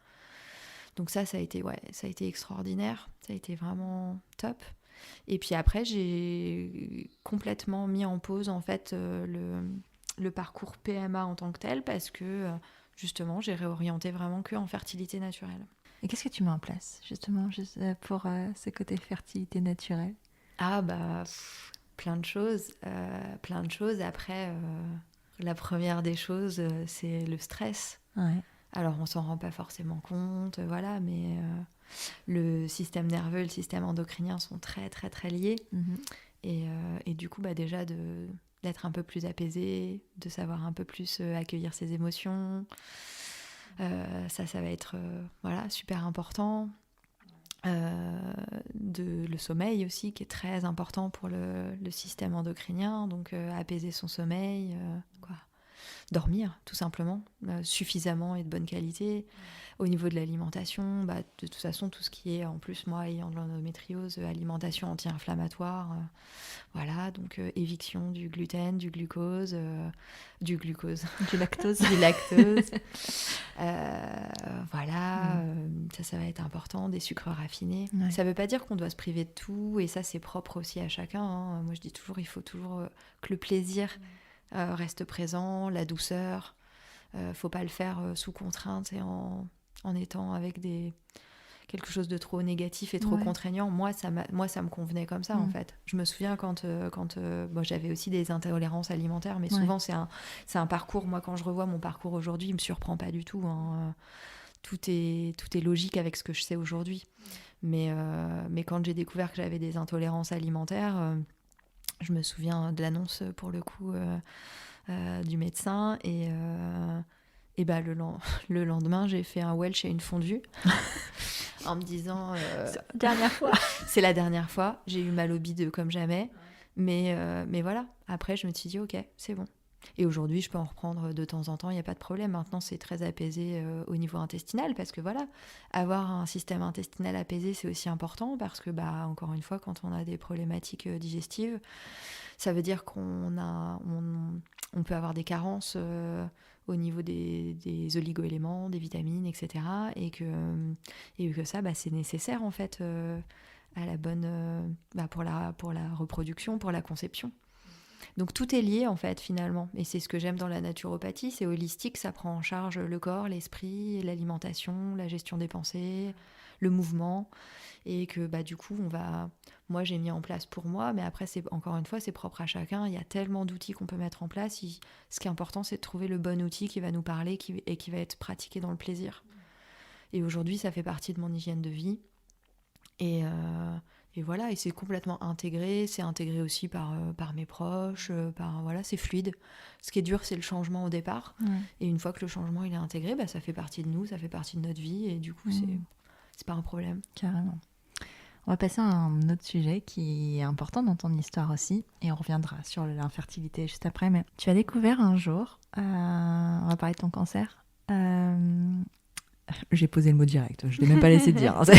Donc ça a été extraordinaire, ça a été vraiment top. Et puis après, j'ai complètement mis en pause en fait le parcours PMA en tant que tel parce que justement, j'ai réorienté vraiment que en fertilité naturelle. Et qu'est-ce que tu mets en place justement pour ce côté fertilité naturelle ? Ah bah, plein de choses. Après, la première des choses, c'est le stress. Ouais. Alors, on s'en rend pas forcément compte, voilà, mais le système nerveux et le système endocrinien sont très, très, très liés. Et du coup, bah, déjà, d'être un peu plus apaisé, de savoir un peu plus accueillir ses émotions, ça va être voilà, super important. Le sommeil aussi, qui est très important pour le système endocrinien, donc apaiser son sommeil, dormir tout simplement, suffisamment et de bonne qualité. Au niveau de l'alimentation, bah, de toute façon tout ce qui est, en plus moi ayant de l'endométriose, alimentation anti-inflammatoire, voilà, donc éviction du gluten, du lactose, du lactose, voilà, ça va être important, des sucres raffinés. Ouais. Ça veut pas dire qu'on doit se priver de tout, et ça c'est propre aussi à chacun, hein. Moi je dis toujours, il faut toujours que le plaisir reste présent, la douceur, faut pas le faire sous contrainte et en étant avec quelque chose de trop négatif et trop contraignant. Moi, ça me convenait comme ça, en fait. Je me souviens quand j'avais aussi des intolérances alimentaires, mais souvent, c'est un parcours. Moi, quand je revois mon parcours aujourd'hui, il me surprend pas du tout, hein. Tout est logique avec ce que je sais aujourd'hui. Mais quand j'ai découvert que j'avais des intolérances alimentaires, je me souviens de l'annonce, pour le coup, du médecin, et bah, le lendemain, j'ai fait un Welch et une fondue en me disant dernière fois. C'est la dernière fois. J'ai eu mal au bide comme jamais. Mais voilà. Après, je me suis dit, ok, c'est bon. Et aujourd'hui, je peux en reprendre de temps en temps, il n'y a pas de problème. Maintenant, c'est très apaisé au niveau intestinal parce que voilà, avoir un système intestinal apaisé, c'est aussi important parce que, bah, encore une fois, quand on a des problématiques digestives, ça veut dire qu'on peut avoir des carences au niveau des oligo-éléments, des vitamines, etc. Et que ça, bah, c'est nécessaire en fait à la bonne, pour la reproduction, pour la conception. Donc tout est lié en fait finalement, et c'est ce que j'aime dans la naturopathie, c'est holistique, ça prend en charge le corps, l'esprit, l'alimentation, la gestion des pensées, le mouvement, et que bah, du coup moi j'ai mis en place pour moi, mais après encore une fois c'est propre à chacun, il y a tellement d'outils qu'on peut mettre en place, ce qui est important c'est de trouver le bon outil qui va nous parler et qui va être pratiqué dans le plaisir. Et aujourd'hui ça fait partie de mon hygiène de vie, et voilà, et c'est complètement intégré. C'est intégré aussi par mes proches. Voilà, c'est fluide. Ce qui est dur, c'est le changement au départ. Et une fois que le changement il est intégré, ça fait partie de nous, ça fait partie de notre vie. Et du coup, c'est pas un problème. Carrément. On va passer à un autre sujet qui est important dans ton histoire aussi, et on reviendra sur l'infertilité juste après, mais tu as découvert un jour, on va parler de ton cancer, j'ai posé le mot direct, je ne l'ai même pas laissé dire. Ça,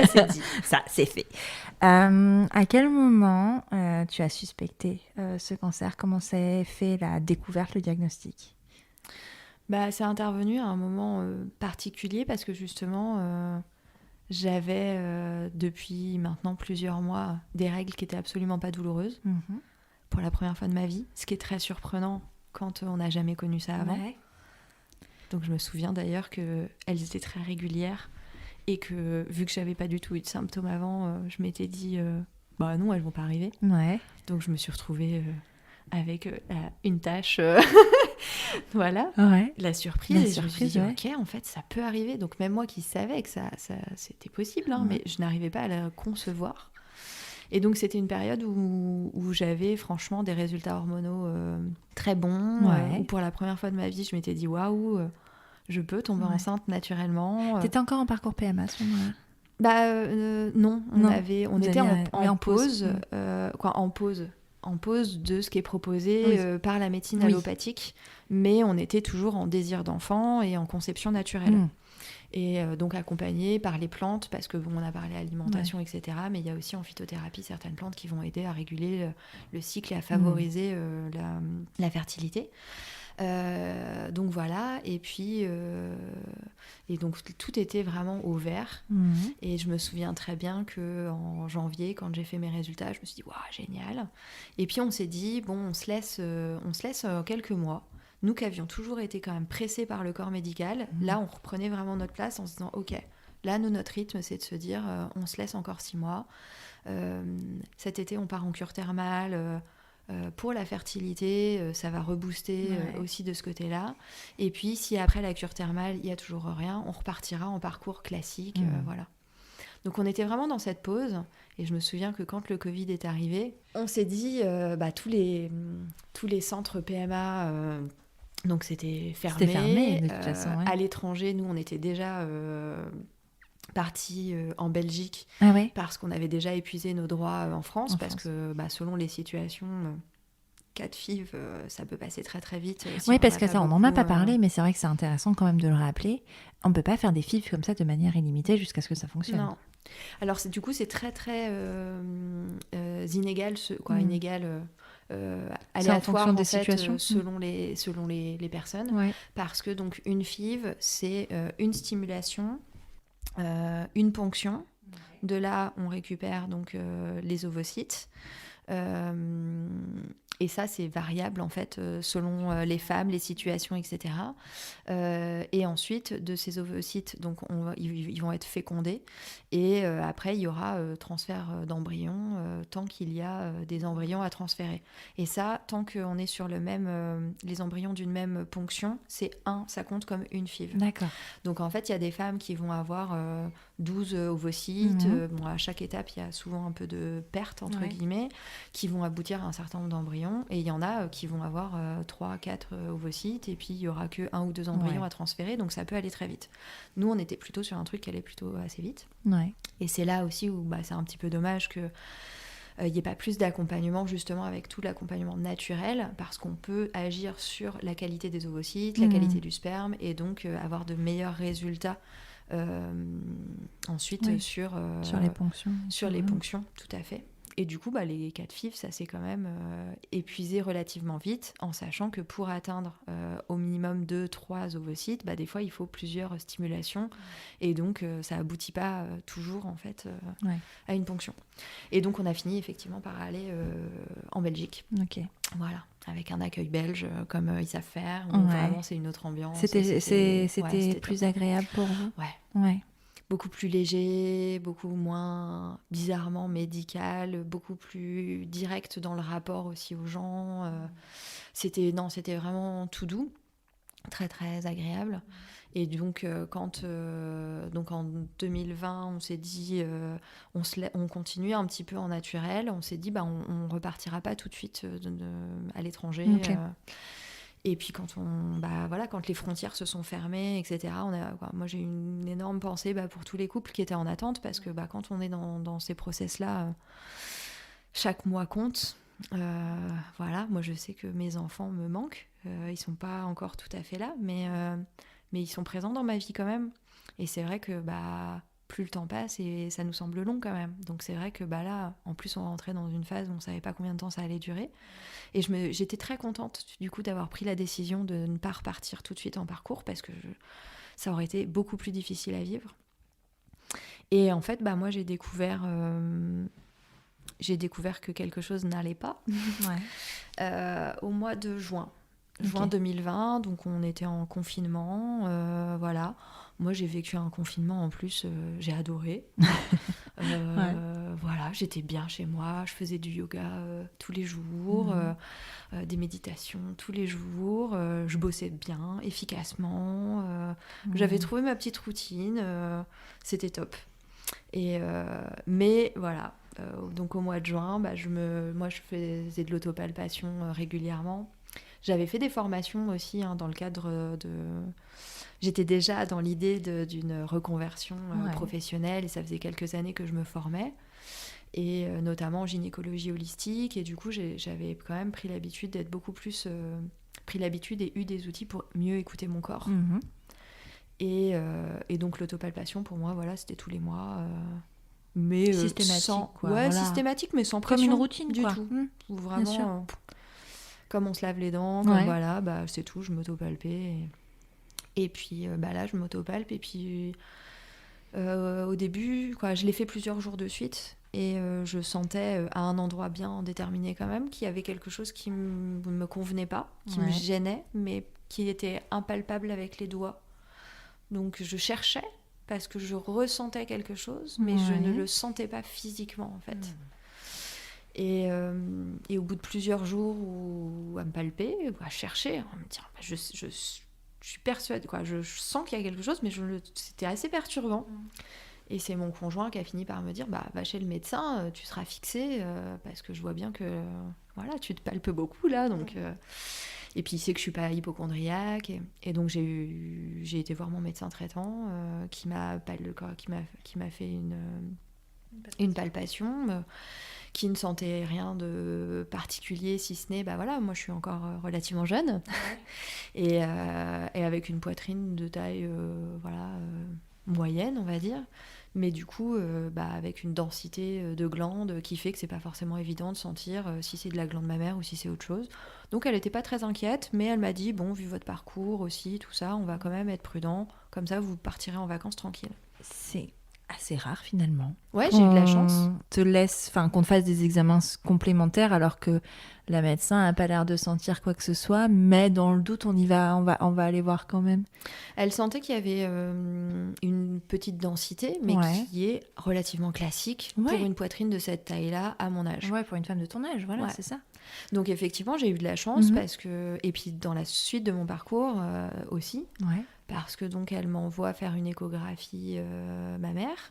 c'est dit. Ça, c'est fait. À quel moment tu as suspecté ce cancer? Comment s'est fait la découverte, le diagnostic? C'est intervenu à un moment particulier parce que justement... J'avais depuis maintenant plusieurs mois des règles qui étaient absolument pas douloureuses pour la première fois de ma vie, ce qui est très surprenant quand on n'a jamais connu ça avant. Ouais. Donc je me souviens d'ailleurs qu'elles étaient très régulières et que vu que j'avais pas du tout eu de symptômes avant, je m'étais dit non, elles vont pas arriver. Ouais. Donc je me suis retrouvée avec une tache... Voilà, la surprise. Je me suis dit, ok, en fait, ça peut arriver. Donc même moi qui savais que ça c'était possible, mais je n'arrivais pas à la concevoir. Et donc c'était une période où j'avais franchement des résultats hormonaux très bons. Où pour la première fois de ma vie, je m'étais dit, waouh, je peux tomber enceinte naturellement. T'étais encore en parcours PMA à ce moment-là? Non, on était en pause. En pause de ce qui est proposé par la médecine allopathique, mais on était toujours en désir d'enfant et en conception naturelle. Et donc accompagné par les plantes, parce que on a parlé alimentation, etc. Mais il y a aussi en phytothérapie certaines plantes qui vont aider à réguler le cycle et à favoriser la fertilité. Donc voilà, et puis et donc tout était vraiment au vert. Et je me souviens très bien qu'en janvier, quand j'ai fait mes résultats, je me suis dit waouh, génial. Et puis on s'est dit bon, on se laisse quelques mois. Nous qui avions toujours été quand même pressés par le corps médical, là on reprenait vraiment notre place en se disant ok, là notre rythme c'est de se dire on se laisse encore 6 mois. Cet été on part en cure thermale. Pour la fertilité, ça va rebooster aussi de ce côté-là. Et puis, si après la cure thermale, il n'y a toujours rien, on repartira en parcours classique. Voilà. Donc, on était vraiment dans cette pause. Et je me souviens que quand le Covid est arrivé, on s'est dit, tous les centres PMA, donc c'était fermé. C'était fermé, de toute façon. À l'étranger, nous, on était déjà... partie en Belgique parce qu'on avait déjà épuisé nos droits en France parce que selon les situations cas de FIV ça peut passer très très vite parce que ça on n'en a pas parlé mais c'est vrai que c'est intéressant quand même de le rappeler. On peut pas faire des FIV comme ça de manière illimitée jusqu'à ce que ça fonctionne. Non. Alors du coup c'est très très inégal inégal aléatoire en des fait, situations selon les personnes parce que donc une FIV c'est une stimulation, une ponction. De là, on récupère donc les ovocytes. Et ça, c'est variable en fait selon les femmes, les situations, etc. Et ensuite, de ces ovocytes, donc ils vont être fécondés. Et après, il y aura transfert d'embryons tant qu'il y a des embryons à transférer. Et ça, tant qu'on est sur les embryons d'une même ponction, ça compte comme une FIV. D'accord. Donc en fait, il y a des femmes qui vont avoir 12 ovocytes. À chaque étape, il y a souvent un peu de perte, entre guillemets, qui vont aboutir à un certain nombre d'embryons. Et il y en a qui vont avoir 3-4 ovocytes et puis il n'y aura que 1 ou 2 embryons à transférer, donc ça peut aller très vite. Nous, on était plutôt sur un truc qui allait plutôt assez vite. Et c'est là aussi où c'est un petit peu dommage que il n'y ait pas plus d'accompagnement justement avec tout l'accompagnement naturel parce qu'on peut agir sur la qualité des ovocytes, la qualité du sperme et donc avoir de meilleurs résultats ensuite sur les ponctions. Sur les ponctions, tout à fait. Et du coup, les cas de FIV, ça s'est quand même épuisé relativement vite, en sachant que pour atteindre au minimum 2-3 ovocytes, des fois, il faut plusieurs stimulations. Et donc, ça aboutit pas toujours, en fait, à une ponction. Et donc, on a fini, effectivement, par aller en Belgique. Ok. Voilà, avec un accueil belge, comme ils savent faire. Vraiment, c'est une autre ambiance. C'était plus agréable pour vous ? Ouais. Beaucoup plus léger, beaucoup moins bizarrement médical, beaucoup plus direct dans le rapport aussi aux gens. C'était vraiment tout doux, très très agréable. Et donc, donc en 2020, on s'est dit, on continuait un petit peu en naturel. On s'est dit, on repartira pas tout de suite à l'étranger. Okay. Et puis quand quand les frontières se sont fermées, etc. Moi j'ai eu une énorme pensée pour tous les couples qui étaient en attente, parce que quand on est dans ces process-là, chaque mois compte. Moi je sais que mes enfants me manquent. Ils sont pas encore tout à fait là, mais ils sont présents dans ma vie quand même. Et c'est vrai que plus le temps passe et ça nous semble long quand même. Donc c'est vrai que là, en plus on rentrait dans une phase où on savait pas combien de temps ça allait durer. Et j'étais très contente du coup d'avoir pris la décision de ne pas repartir tout de suite en parcours, parce que ça aurait été beaucoup plus difficile à vivre. Et en fait, moi j'ai découvert que quelque chose n'allait pas au mois de juin 2020. Donc on était en confinement, voilà. Moi j'ai vécu un confinement, en plus j'ai adoré. Voilà, j'étais bien chez moi, je faisais du yoga tous les jours, des méditations tous les jours, je bossais bien, efficacement, j'avais trouvé ma petite routine, c'était top. Mais voilà, donc au mois de juin, je faisais de l'autopalpation régulièrement. J'avais fait des formations aussi, dans le cadre de... J'étais déjà dans l'idée d'une reconversion professionnelle, et ça faisait quelques années que je me formais, et notamment en gynécologie holistique, et du coup j'avais quand même pris l'habitude d'être beaucoup plus... et eu des outils pour mieux écouter mon corps. Et donc l'autopalpation, pour moi, voilà, c'était tous les mois... mais systématique, systématique, mais sans pression, comme une routine du quoi. tout. Vraiment, bien sûr. comme on se lave les dents, comme voilà, c'est tout, je m'autopalpais. Et puis là, je m'autopalpe, et puis au début, je l'ai fait plusieurs jours de suite, et je sentais à un endroit bien déterminé quand même qu'il y avait quelque chose qui me convenait pas, qui me gênait, mais qui était impalpable avec les doigts. Donc je cherchais, parce que je ressentais quelque chose, mais je ne le sentais pas physiquement, en fait. Et au bout de plusieurs jours à me palper, à chercher, à me dire, je suis persuadée, je sens qu'il y a quelque chose, mais c'était assez perturbant. Et c'est mon conjoint qui a fini par me dire, va chez le médecin, tu seras fixée, parce que je vois bien que voilà, tu te palpes beaucoup là, donc... Et puis il sait que je suis pas hypocondriaque, et donc j'ai été voir mon médecin traitant, qui m'a fait une palpation, qui ne sentait rien de particulier, si ce n'est moi je suis encore relativement jeune, et avec une poitrine de taille moyenne, on va dire, mais du coup avec une densité de glandes qui fait que c'est pas forcément évident de sentir si c'est de la glande mammaire ou si c'est autre chose. Donc elle était pas très inquiète, mais elle m'a dit, bon, vu votre parcours aussi, tout ça, on va quand même être prudent, comme ça vous partirez en vacances tranquille. C'est assez rare finalement. Ouais, j'ai eu de la chance. Qu'on te fasse des examens complémentaires alors que la médecin n'a pas l'air de sentir quoi que ce soit, mais dans le doute, on va aller voir quand même. Elle sentait qu'il y avait une petite densité, mais qui est relativement classique pour une poitrine de cette taille-là à mon âge. Ouais, pour une femme de ton âge, voilà, c'est ça. Donc effectivement, j'ai eu de la chance, parce que... Et puis dans la suite de mon parcours aussi, parce que donc elle m'envoie faire une échographie mammaire,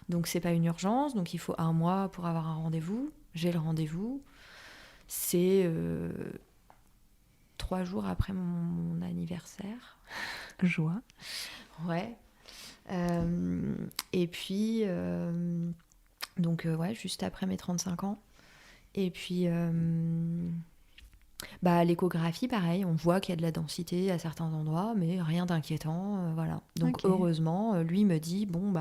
donc c'est pas une urgence, donc il faut 1 mois pour avoir un rendez-vous. J'ai le rendez-vous, c'est 3 jours après mon anniversaire. Joie. Ouais. Et puis donc juste après mes 35 ans. Et puis l'échographie, pareil, on voit qu'il y a de la densité à certains endroits, mais rien d'inquiétant, voilà. Donc heureusement, lui me dit, bon,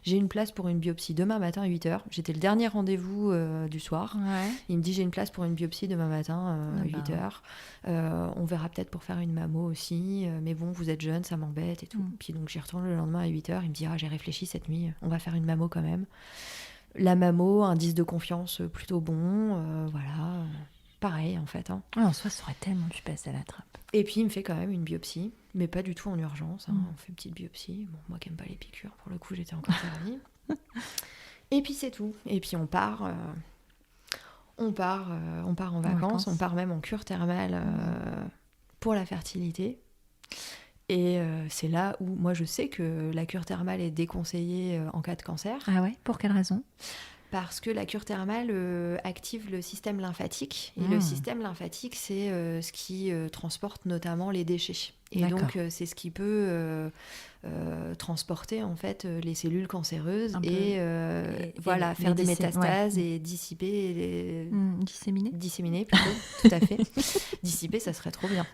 j'ai une place pour une biopsie demain matin à 8h. J'étais le dernier rendez-vous du soir. Il me dit, j'ai une place pour une biopsie demain matin à 8h. On verra peut-être pour faire une mammo aussi, mais bon, vous êtes jeune, ça m'embête et tout. Puis donc j'y retourne le lendemain à 8h, il me dit, j'ai réfléchi cette nuit, on va faire une mammo quand même. La mammo, indice de confiance plutôt bon, voilà... Pareil, en fait. En soi, ça aurait tellement dû passer à la trappe. Et puis, il me fait quand même une biopsie, mais pas du tout en urgence. On fait une petite biopsie. Bon, moi qui n'aime pas les piqûres, pour le coup, j'étais encore servie. Et puis, c'est tout. Et puis, on part en vacances. On part même en cure thermale pour la fertilité. Et c'est là où moi je sais que la cure thermale est déconseillée en cas de cancer. Ah ouais, pour quelle raison? Parce que la cure thermale active le système lymphatique. Et le système lymphatique, c'est ce qui transporte notamment les déchets. Et D'accord. donc, c'est ce qui peut transporter en fait les cellules cancéreuses et voilà, faire des métastases et dissiper disséminer plutôt, tout à fait. Dissiper, ça serait trop bien.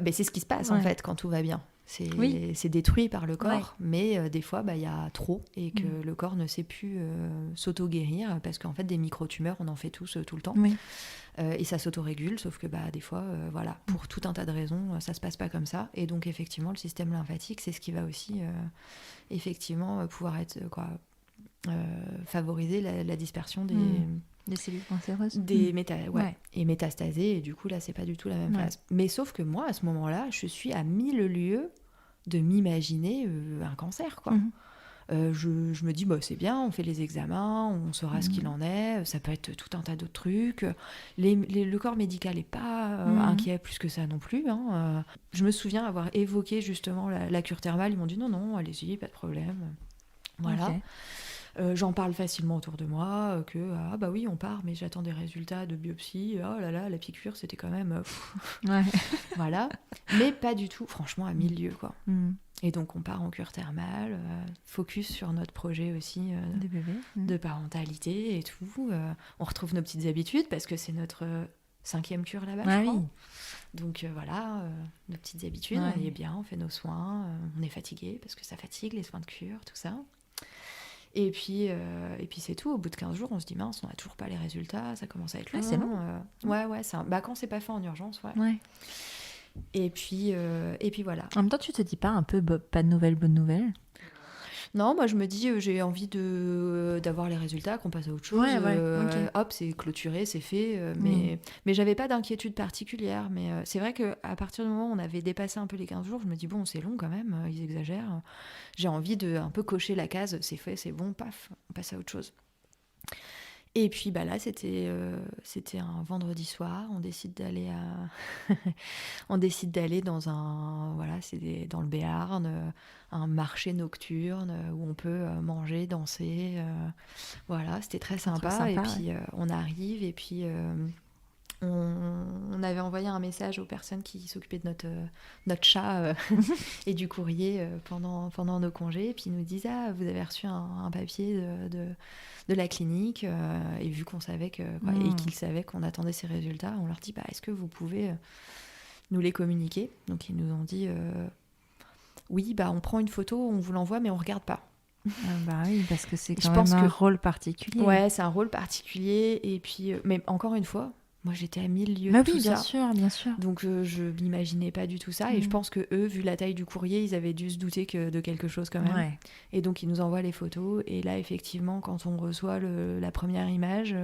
Mais c'est ce qui se passe en fait quand tout va bien. C'est détruit par le corps, mais des fois, il y a trop et que le corps ne sait plus s'auto-guérir parce qu'en fait, des micro-tumeurs, on en fait tous tout le temps. Et ça s'autorégule, sauf que des fois, voilà, pour tout un tas de raisons, ça se passe pas comme ça. Et donc, effectivement, le système lymphatique, c'est ce qui va aussi, effectivement, pouvoir être, favoriser la dispersion des cellules cancéreuses. Et métastaser. Et du coup, là, c'est pas du tout la même phase. Mais sauf que moi, à ce moment-là, je suis à 1000 lieues de m'imaginer un cancer, quoi. Je me dis, c'est bien, on fait les examens, on saura ce qu'il en est, ça peut être tout un tas d'autres trucs. Le corps médical n'est pas inquiet plus que ça non plus. Je me souviens avoir évoqué justement la cure thermale, ils m'ont dit non, allez-y, pas de problème. Voilà. J'en parle facilement autour de moi, oui, on part, mais j'attends des résultats de biopsie. Oh là là, la piqûre, c'était quand même... Voilà. Mais pas du tout, franchement, à 1000 lieues, quoi. Et donc, on part en cure thermale, focus sur notre projet aussi de bébé, de parentalité et tout. On retrouve nos petites habitudes, parce que c'est notre 5e cure là-bas, je crois. Oui. Donc, voilà, nos petites habitudes, on y est bien, on fait nos soins, on est fatigué, parce que ça fatigue, les soins de cure, tout ça. Et puis c'est tout. Au bout de 15 jours, on se dit mince, on n'a toujours pas les résultats, ça commence à être long. C'est long. Quand c'est pas fait en urgence, Et puis voilà. En même temps, tu te dis pas un peu pas de nouvelles, bonnes nouvelles? Non, moi je me dis j'ai envie d'avoir les résultats, qu'on passe à autre chose. Hop, c'est clôturé, c'est fait. Mais j'avais pas d'inquiétude particulière. Mais c'est vrai qu'à partir du moment où on avait dépassé un peu les 15 jours, je me dis bon, c'est long quand même, ils exagèrent. J'ai envie de un peu cocher la case, c'est fait, c'est bon, paf, on passe à autre chose. Et puis là, c'était un vendredi soir. On décide d'aller dans dans le Béarn, un marché nocturne où on peut manger, danser. C'était très sympa. Et puis on arrive et puis on avait envoyé un message aux personnes qui s'occupaient de notre chat et du courrier pendant nos congés. Et puis ils nous disent vous avez reçu un papier de la clinique et vu qu'on savait et qu'ils savaient qu'on attendait ces résultats, on leur dit est-ce que vous pouvez nous les communiquer? Donc ils nous ont dit oui, on prend une photo, on vous l'envoie, mais on regarde pas. Oui, parce que c'est quand même un rôle particulier. Ouais, c'est un rôle particulier. Et puis, mais encore une fois, moi j'étais à 1000 lieues de tout ça. Bien sûr. Donc je m'imaginais pas du tout ça. Et je pense que eux, vu la taille du courrier, ils avaient dû se douter de quelque chose quand même. Ouais. Et donc ils nous envoient les photos. Et là, effectivement, quand on reçoit la première image,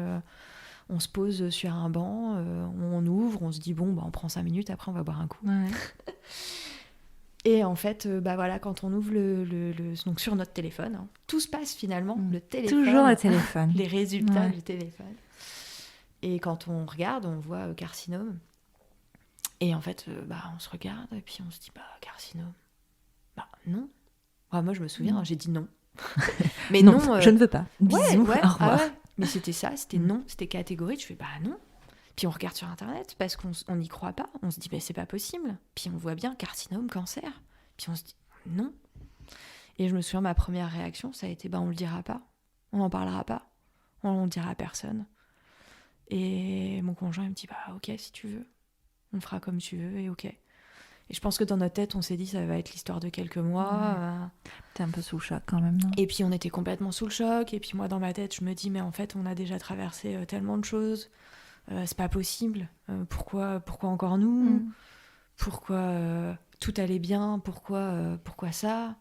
on se pose sur un banc, on ouvre, on se dit on prend 5 minutes, après on va boire un coup. Ouais. Et en fait, quand on ouvre donc sur notre téléphone, tout se passe finalement. Le téléphone. Toujours le téléphone. Les résultats du téléphone. Et quand on regarde, on voit carcinome. Et en fait, on se regarde et puis on se dit carcinome. Non. Moi, je me souviens, j'ai dit non. Mais non, je ne veux pas. Bisous, au revoir. Mais c'était ça, c'était non, c'était catégorique. Je fais non. Puis on regarde sur Internet parce qu'on n'y croit pas. On se dit, c'est pas possible. Puis on voit bien carcinome, cancer. Puis on se dit, non. Et je me souviens, ma première réaction, ça a été, on le dira pas. On n'en parlera pas. On le dira à personne. Et mon conjoint, il me dit, ok, si tu veux. On fera comme tu veux et ok. Et je pense que dans notre tête, on s'est dit, ça va être l'histoire de quelques mois. T'es un peu sous le choc quand même, non? Et puis on était complètement sous le choc. Et puis moi, dans ma tête, je me dis, mais en fait, on a déjà traversé tellement de choses. C'est pas possible. Pourquoi encore nous? Pourquoi tout allait bien? Pourquoi ça?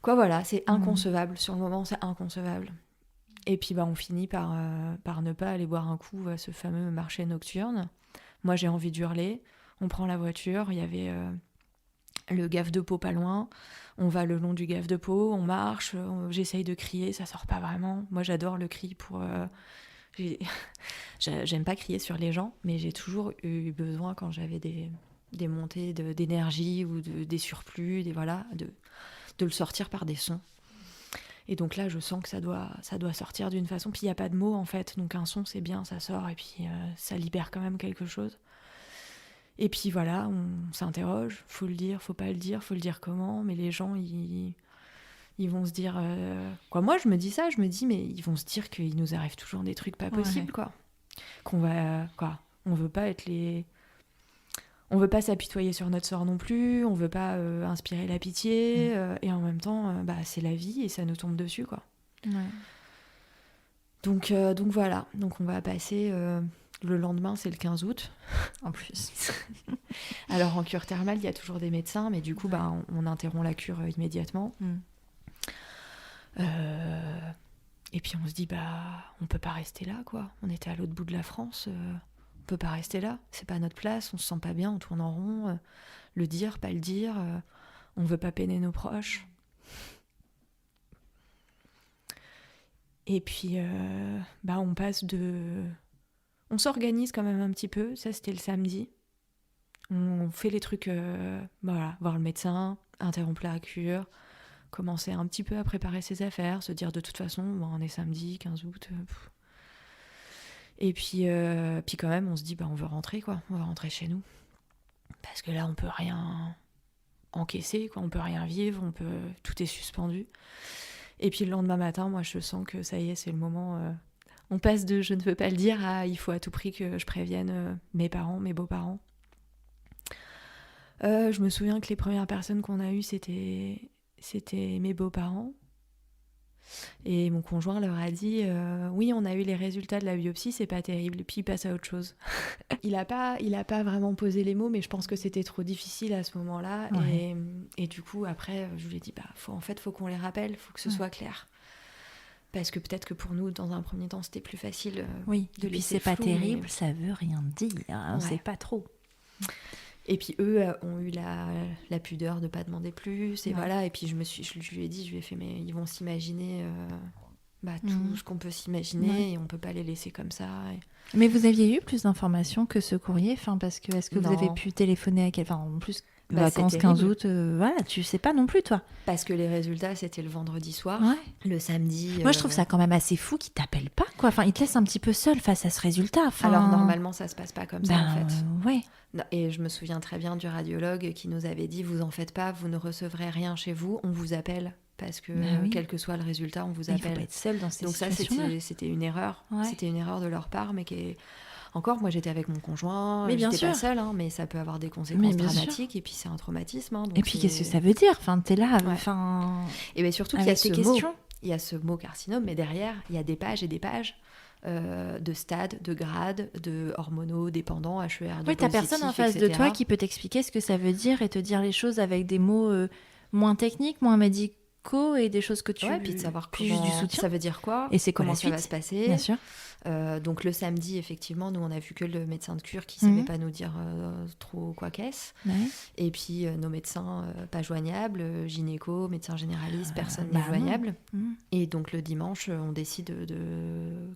Voilà, c'est inconcevable. Sur le moment, c'est inconcevable. Et puis on finit par ne pas aller boire un coup à ce fameux marché nocturne. Moi, j'ai envie d'hurler. On prend la voiture. Il y avait le Gave de Pau pas loin. On va le long du Gave de Pau. On marche. J'essaye de crier. Ça sort pas vraiment. Moi, j'adore le cri pour... J'aime pas crier sur les gens, mais j'ai toujours eu besoin, quand j'avais des montées d'énergie ou des surplus, de le sortir par des sons. Et donc là, je sens que ça doit sortir d'une façon. Puis il n'y a pas de mots, en fait. Donc un son, c'est bien, ça sort. Et puis ça libère quand même quelque chose. Et puis voilà, on s'interroge. Faut le dire, faut pas le dire, faut le dire comment. Mais les gens, ils vont se dire... Quoi, moi, je me dis ça. Je me dis, mais ils vont se dire qu'il nous arrive toujours des trucs pas possibles, quoi. Qu'on va... Quoi. On veut pas être les... On veut pas s'apitoyer sur notre sort non plus, on veut pas inspirer la pitié, et en même temps, c'est la vie et ça nous tombe dessus, quoi. Ouais. Donc voilà, donc on va passer... le lendemain, c'est le 15 août. En plus. Alors en cure thermale, il y a toujours des médecins, mais du coup, on interrompt la cure immédiatement. Et puis on se dit, on peut pas rester là, quoi. On était à l'autre bout de la France... On peut pas rester là, c'est pas notre place, on se sent pas bien, on tourne en rond, le dire, pas le dire, on veut pas peiner nos proches. Et puis, on passe de... On s'organise quand même un petit peu, ça c'était le samedi. On fait les trucs, voir le médecin, interrompre la cure, commencer un petit peu à préparer ses affaires, se dire de toute façon, on est samedi, 15 août... Et puis quand même, on se dit, on veut rentrer, quoi. On va rentrer chez nous. Parce que là, on peut rien encaisser, quoi. On peut rien vivre, tout est suspendu. Et puis le lendemain matin, moi, je sens que ça y est, c'est le moment... On passe de je ne veux pas le dire à il faut à tout prix que je prévienne mes parents, mes beaux-parents. Je me souviens que les premières personnes qu'on a eues, c'était mes beaux-parents. Et mon conjoint leur a dit oui, on a eu les résultats de la biopsie, c'est pas terrible, puis il passe à autre chose. Il a pas vraiment posé les mots, mais je pense que c'était trop difficile à ce moment-là. Ouais. Et du coup, après, je lui ai dit faut qu'on les rappelle, faut que ce soit clair. Parce que peut-être que pour nous, dans un premier temps, c'était plus facile de laisser c'est flou, pas terrible, mais... ça veut rien dire, on sait pas trop. Et puis eux ont eu la pudeur de pas demander plus, et voilà. Et puis je lui ai dit, je lui ai fait, mais ils vont s'imaginer tout ce qu'on peut s'imaginer, et on peut pas les laisser comme ça. Mais vous aviez eu plus d'informations que ce courrier, parce que est-ce que vous avez pu téléphoner à quelqu'un, en plus vacances 15 août, tu sais pas non plus, toi. Parce que les résultats, c'était le vendredi soir, le samedi. Moi, je trouve ça quand même assez fou qu'ils t'appellent pas, quoi. Enfin, ils te laissent un petit peu seul face à ce résultat. Alors normalement, ça se passe pas comme ça, en fait. Ouais. Et je me souviens très bien du radiologue qui nous avait dit, vous en faites pas, vous ne recevrez rien chez vous, on vous appelle. Parce que quel que soit le résultat, on vous appelle. Il faut pas être seul dans ces situations-là. Donc ça, c'était une erreur. Ouais. C'était une erreur de leur part, mais qui est... Encore, moi, j'étais avec mon conjoint, j'étais pas seule, mais ça peut avoir des conséquences dramatiques, et puis c'est un traumatisme. Donc et puis, qu'est-ce que ça veut dire ? T'es là, Et bien surtout qu'il y a ce mot. Il y a ce mot carcinome, mais derrière, il y a des pages et des pages de stades, de grades, de hormonaux dépendants, HER2 Oui, t'as personne en face de toi qui peut t'expliquer ce que ça veut dire et te dire les choses avec des mots moins techniques, moins médicaux, et des choses que tu... puis de savoir puis juste du soutien. Ça veut dire quoi, et c'est comment ça va se passer. Bien sûr. Donc le samedi, effectivement, nous on a vu que le médecin de cure qui savait pas nous dire trop quoi qu'est-ce. Et puis nos médecins pas joignables, gynéco, médecin généraliste, personne n'est joignable. Et donc le dimanche, on décide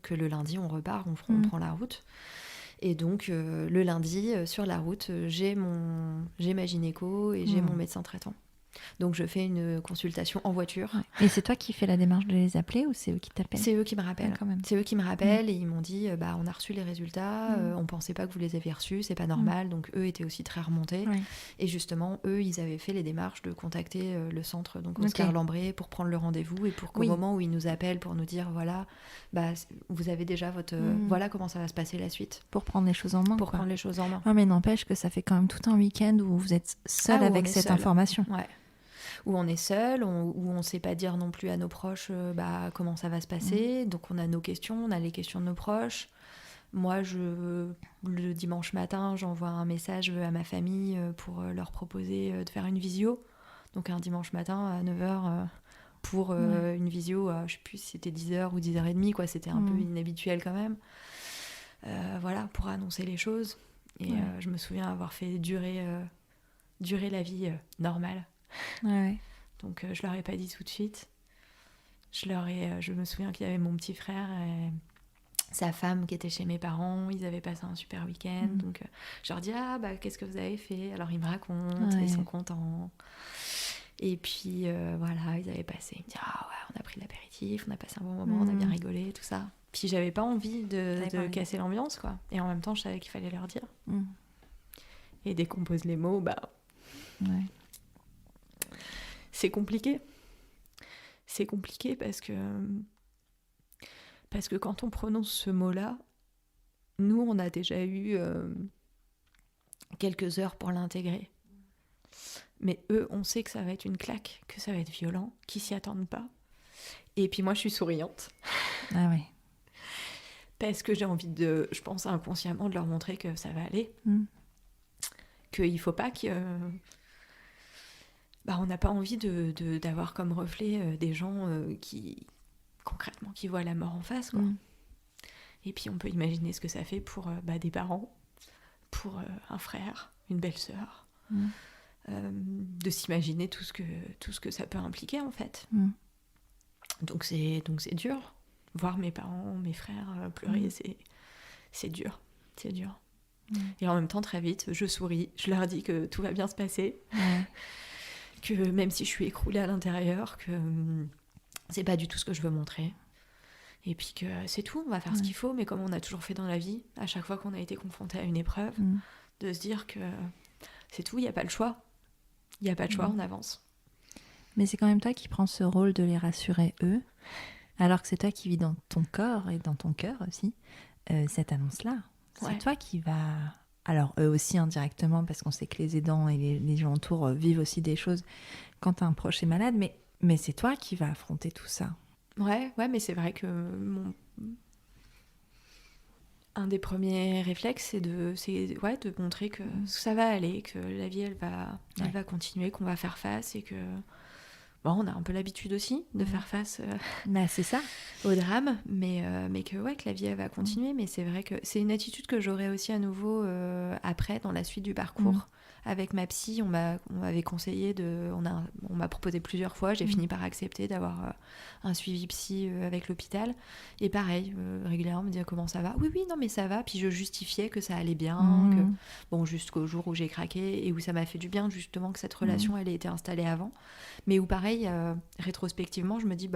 que le lundi on repart, on prend la route. Et donc le lundi, sur la route, j'ai ma gynéco et j'ai mon médecin traitant. Donc je fais une consultation en voiture. Ouais. Et c'est toi qui fais la démarche de les appeler, ou c'est eux qui t'appellent ? C'est eux qui me rappellent. Quand même. C'est eux qui me rappellent, et ils m'ont dit on a reçu les résultats, on pensait pas que vous les aviez reçus, c'est pas normal. Donc eux étaient aussi très remontés. Et justement, eux, ils avaient fait les démarches de contacter le centre, donc Oscar Lambré, pour prendre le rendez-vous, et pour qu'au moment où ils nous appellent pour nous dire voilà, vous avez déjà votre... voilà comment ça va se passer la suite. Pour prendre les choses en main. Pour prendre les choses en main. Ouais, mais n'empêche que ça fait quand même tout un week-end où vous êtes seul avec cette information. Ouais. Où on est seul, où on ne sait pas dire non plus à nos proches comment ça va se passer. Donc on a nos questions, on a les questions de nos proches. Moi, le dimanche matin, j'envoie un message à ma famille pour leur proposer de faire une visio. Donc un dimanche matin à 9h pour une visio, je ne sais plus si c'était 10h ou 10h30, quoi. C'était un peu inhabituel quand même. Voilà, pour annoncer les choses. Et je me souviens avoir fait durer la vie normale. Donc je leur ai pas dit tout de suite. Je me souviens qu'il y avait mon petit frère sa femme qui était chez mes parents, ils avaient passé un super week-end, donc je leur dis qu'est-ce que vous avez fait, alors ils me racontent, ils sont contents, et puis voilà, ils avaient passé, ils me disent on a pris l'apéritif, on a passé un bon moment, on a bien rigolé, tout ça, puis j'avais pas envie de casser l'ambiance, quoi, et en même temps je savais qu'il fallait leur dire, et dès qu'on pose les mots, c'est compliqué parce que quand on prononce ce mot-là, nous, on a déjà eu quelques heures pour l'intégrer. Mais eux, on sait que ça va être une claque, que ça va être violent, qu'ils s'y attendent pas. Et puis moi, je suis souriante. Ah ouais. Parce que j'ai envie je pense inconsciemment, de leur montrer que ça va aller. Qu'il faut pas que... on n'a pas envie d'avoir comme reflet des gens qui... concrètement, qui voient la mort en face, quoi. Et puis on peut imaginer ce que ça fait pour des parents, pour un frère, une belle-sœur, de s'imaginer tout ce que ça peut impliquer, en fait. Donc c'est dur. Voir mes parents, mes frères pleurer, c'est dur. C'est dur. Et en même temps, très vite, je souris, je leur dis que tout va bien se passer, que même si je suis écroulée à l'intérieur, que c'est pas du tout ce que je veux montrer. Et puis que c'est tout, on va faire ce qu'il faut, mais comme on a toujours fait dans la vie, à chaque fois qu'on a été confronté à une épreuve, de se dire que c'est tout, il n'y a pas le choix. Il n'y a pas de choix, on avance. Mais c'est quand même toi qui prends ce rôle de les rassurer, eux, alors que c'est toi qui vis dans ton corps et dans ton cœur aussi, cette annonce-là. C'est toi qui vas... Alors eux aussi indirectement, parce qu'on sait que les aidants et les gens autour vivent aussi des choses quand un proche est malade, mais c'est toi qui vas affronter tout ça. Ouais, mais c'est vrai que un des premiers réflexes, c'est de montrer que ça va aller, que la vie, elle va continuer, qu'on va faire face, et que on a un peu l'habitude aussi de faire face c'est ça. au drame, mais que la vie, elle va continuer. Mais c'est vrai que c'est une attitude que j'aurai aussi à nouveau après, dans la suite du parcours. Avec ma psy, on m'avait conseillé on m'a proposé plusieurs fois, j'ai fini par accepter d'avoir un suivi psy avec l'hôpital. Et pareil, régulièrement, on me disait comment ça va. Oui, non, mais ça va. Puis je justifiais que ça allait bien, jusqu'au jour où j'ai craqué et où ça m'a fait du bien, justement, que cette relation, elle ait été installée avant. Mais où pareil, rétrospectivement, je me dis,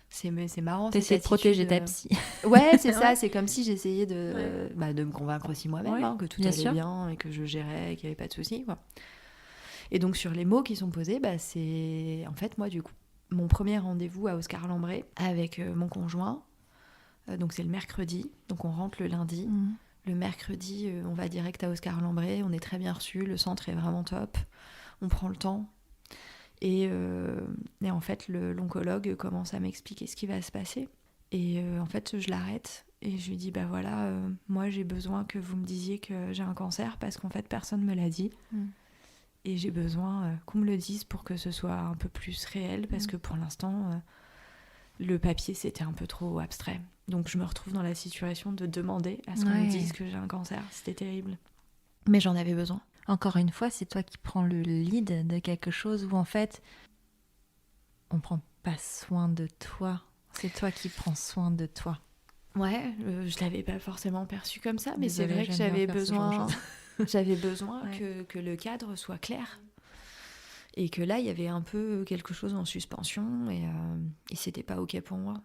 c'est marrant. T'essaies de protéger ta psy. Ouais, c'est ça. C'est comme si j'essayais de me convaincre aussi moi-même que tout allait bien et que je gérais et qu'il n'y avait pas de soucis, quoi. Et donc, sur les mots qui sont posés, c'est... En fait, moi, du coup, mon premier rendez-vous à Oscar-Lambray avec mon conjoint, donc c'est le mercredi. Donc, on rentre le lundi. Le mercredi, on va direct à Oscar-Lambray. On est très bien reçus. Le centre est vraiment top. On prend le temps. Et en fait, l'oncologue commence à m'expliquer ce qui va se passer. Et en fait, je l'arrête et je lui dis, moi j'ai besoin que vous me disiez que j'ai un cancer parce qu'en fait, personne ne me l'a dit. Et j'ai besoin qu'on me le dise pour que ce soit un peu plus réel parce que pour l'instant, le papier, c'était un peu trop abstrait. Donc je me retrouve dans la situation de demander à ce qu'on me dise que j'ai un cancer. C'était terrible. Mais j'en avais besoin. Encore une fois, c'est toi qui prends le lead de quelque chose où en fait, on prend pas soin de toi. C'est toi qui prends soin de toi. Ouais, je l'avais pas forcément perçu comme ça, mais c'est vrai que j'avais besoin que le cadre soit clair. Et que là, il y avait un peu quelque chose en suspension et c'était pas OK pour moi.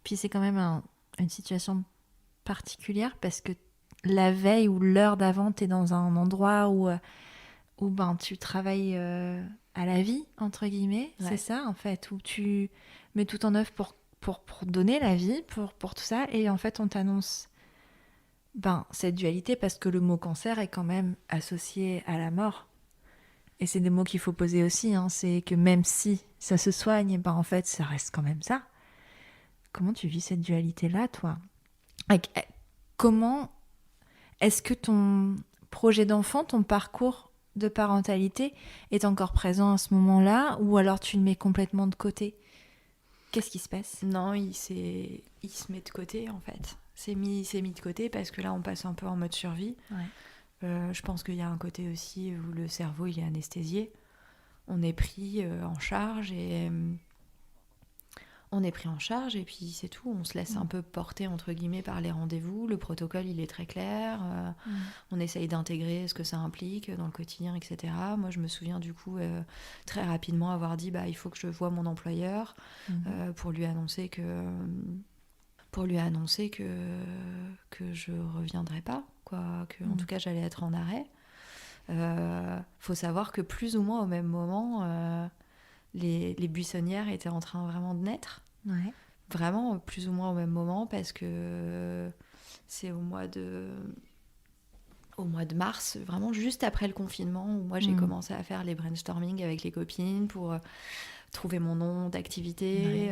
Puis c'est quand même une situation particulière parce que la veille ou l'heure d'avant, t'es dans un endroit où tu travailles à la vie, entre guillemets, c'est ça en fait, où tu mets tout en œuvre pour donner la vie, pour tout ça, et en fait on t'annonce cette dualité parce que le mot cancer est quand même associé à la mort. Et c'est des mots qu'il faut poser aussi, c'est que même si ça se soigne, en fait ça reste quand même ça. Comment tu vis cette dualité-là, toi ? Comment est-ce que ton projet d'enfant, ton parcours de parentalité est encore présent à ce moment-là ou alors tu le mets complètement de côté ? Qu'est-ce qui se passe ? Non, il se met de côté en fait. C'est mis de côté parce que là on passe un peu en mode survie. Je pense qu'il y a un côté aussi où le cerveau il est anesthésié. On est pris en charge et on est pris en charge et puis c'est tout. On se laisse un peu porter, entre guillemets, par les rendez-vous. Le protocole, il est très clair. On essaye d'intégrer ce que ça implique dans le quotidien, etc. Moi, je me souviens du coup très rapidement avoir dit il faut que je voie mon employeur pour lui annoncer que je reviendrai pas, quoi, que en tout cas j'allais être en arrêt. Faut savoir que plus ou moins au même moment, les buissonnières étaient en train vraiment de naître. Ouais. Vraiment plus ou moins au même moment, parce que c'est au mois de mars, vraiment juste après le confinement, où moi j'ai commencé à faire les brainstorming avec les copines pour trouver mon nom d'activité.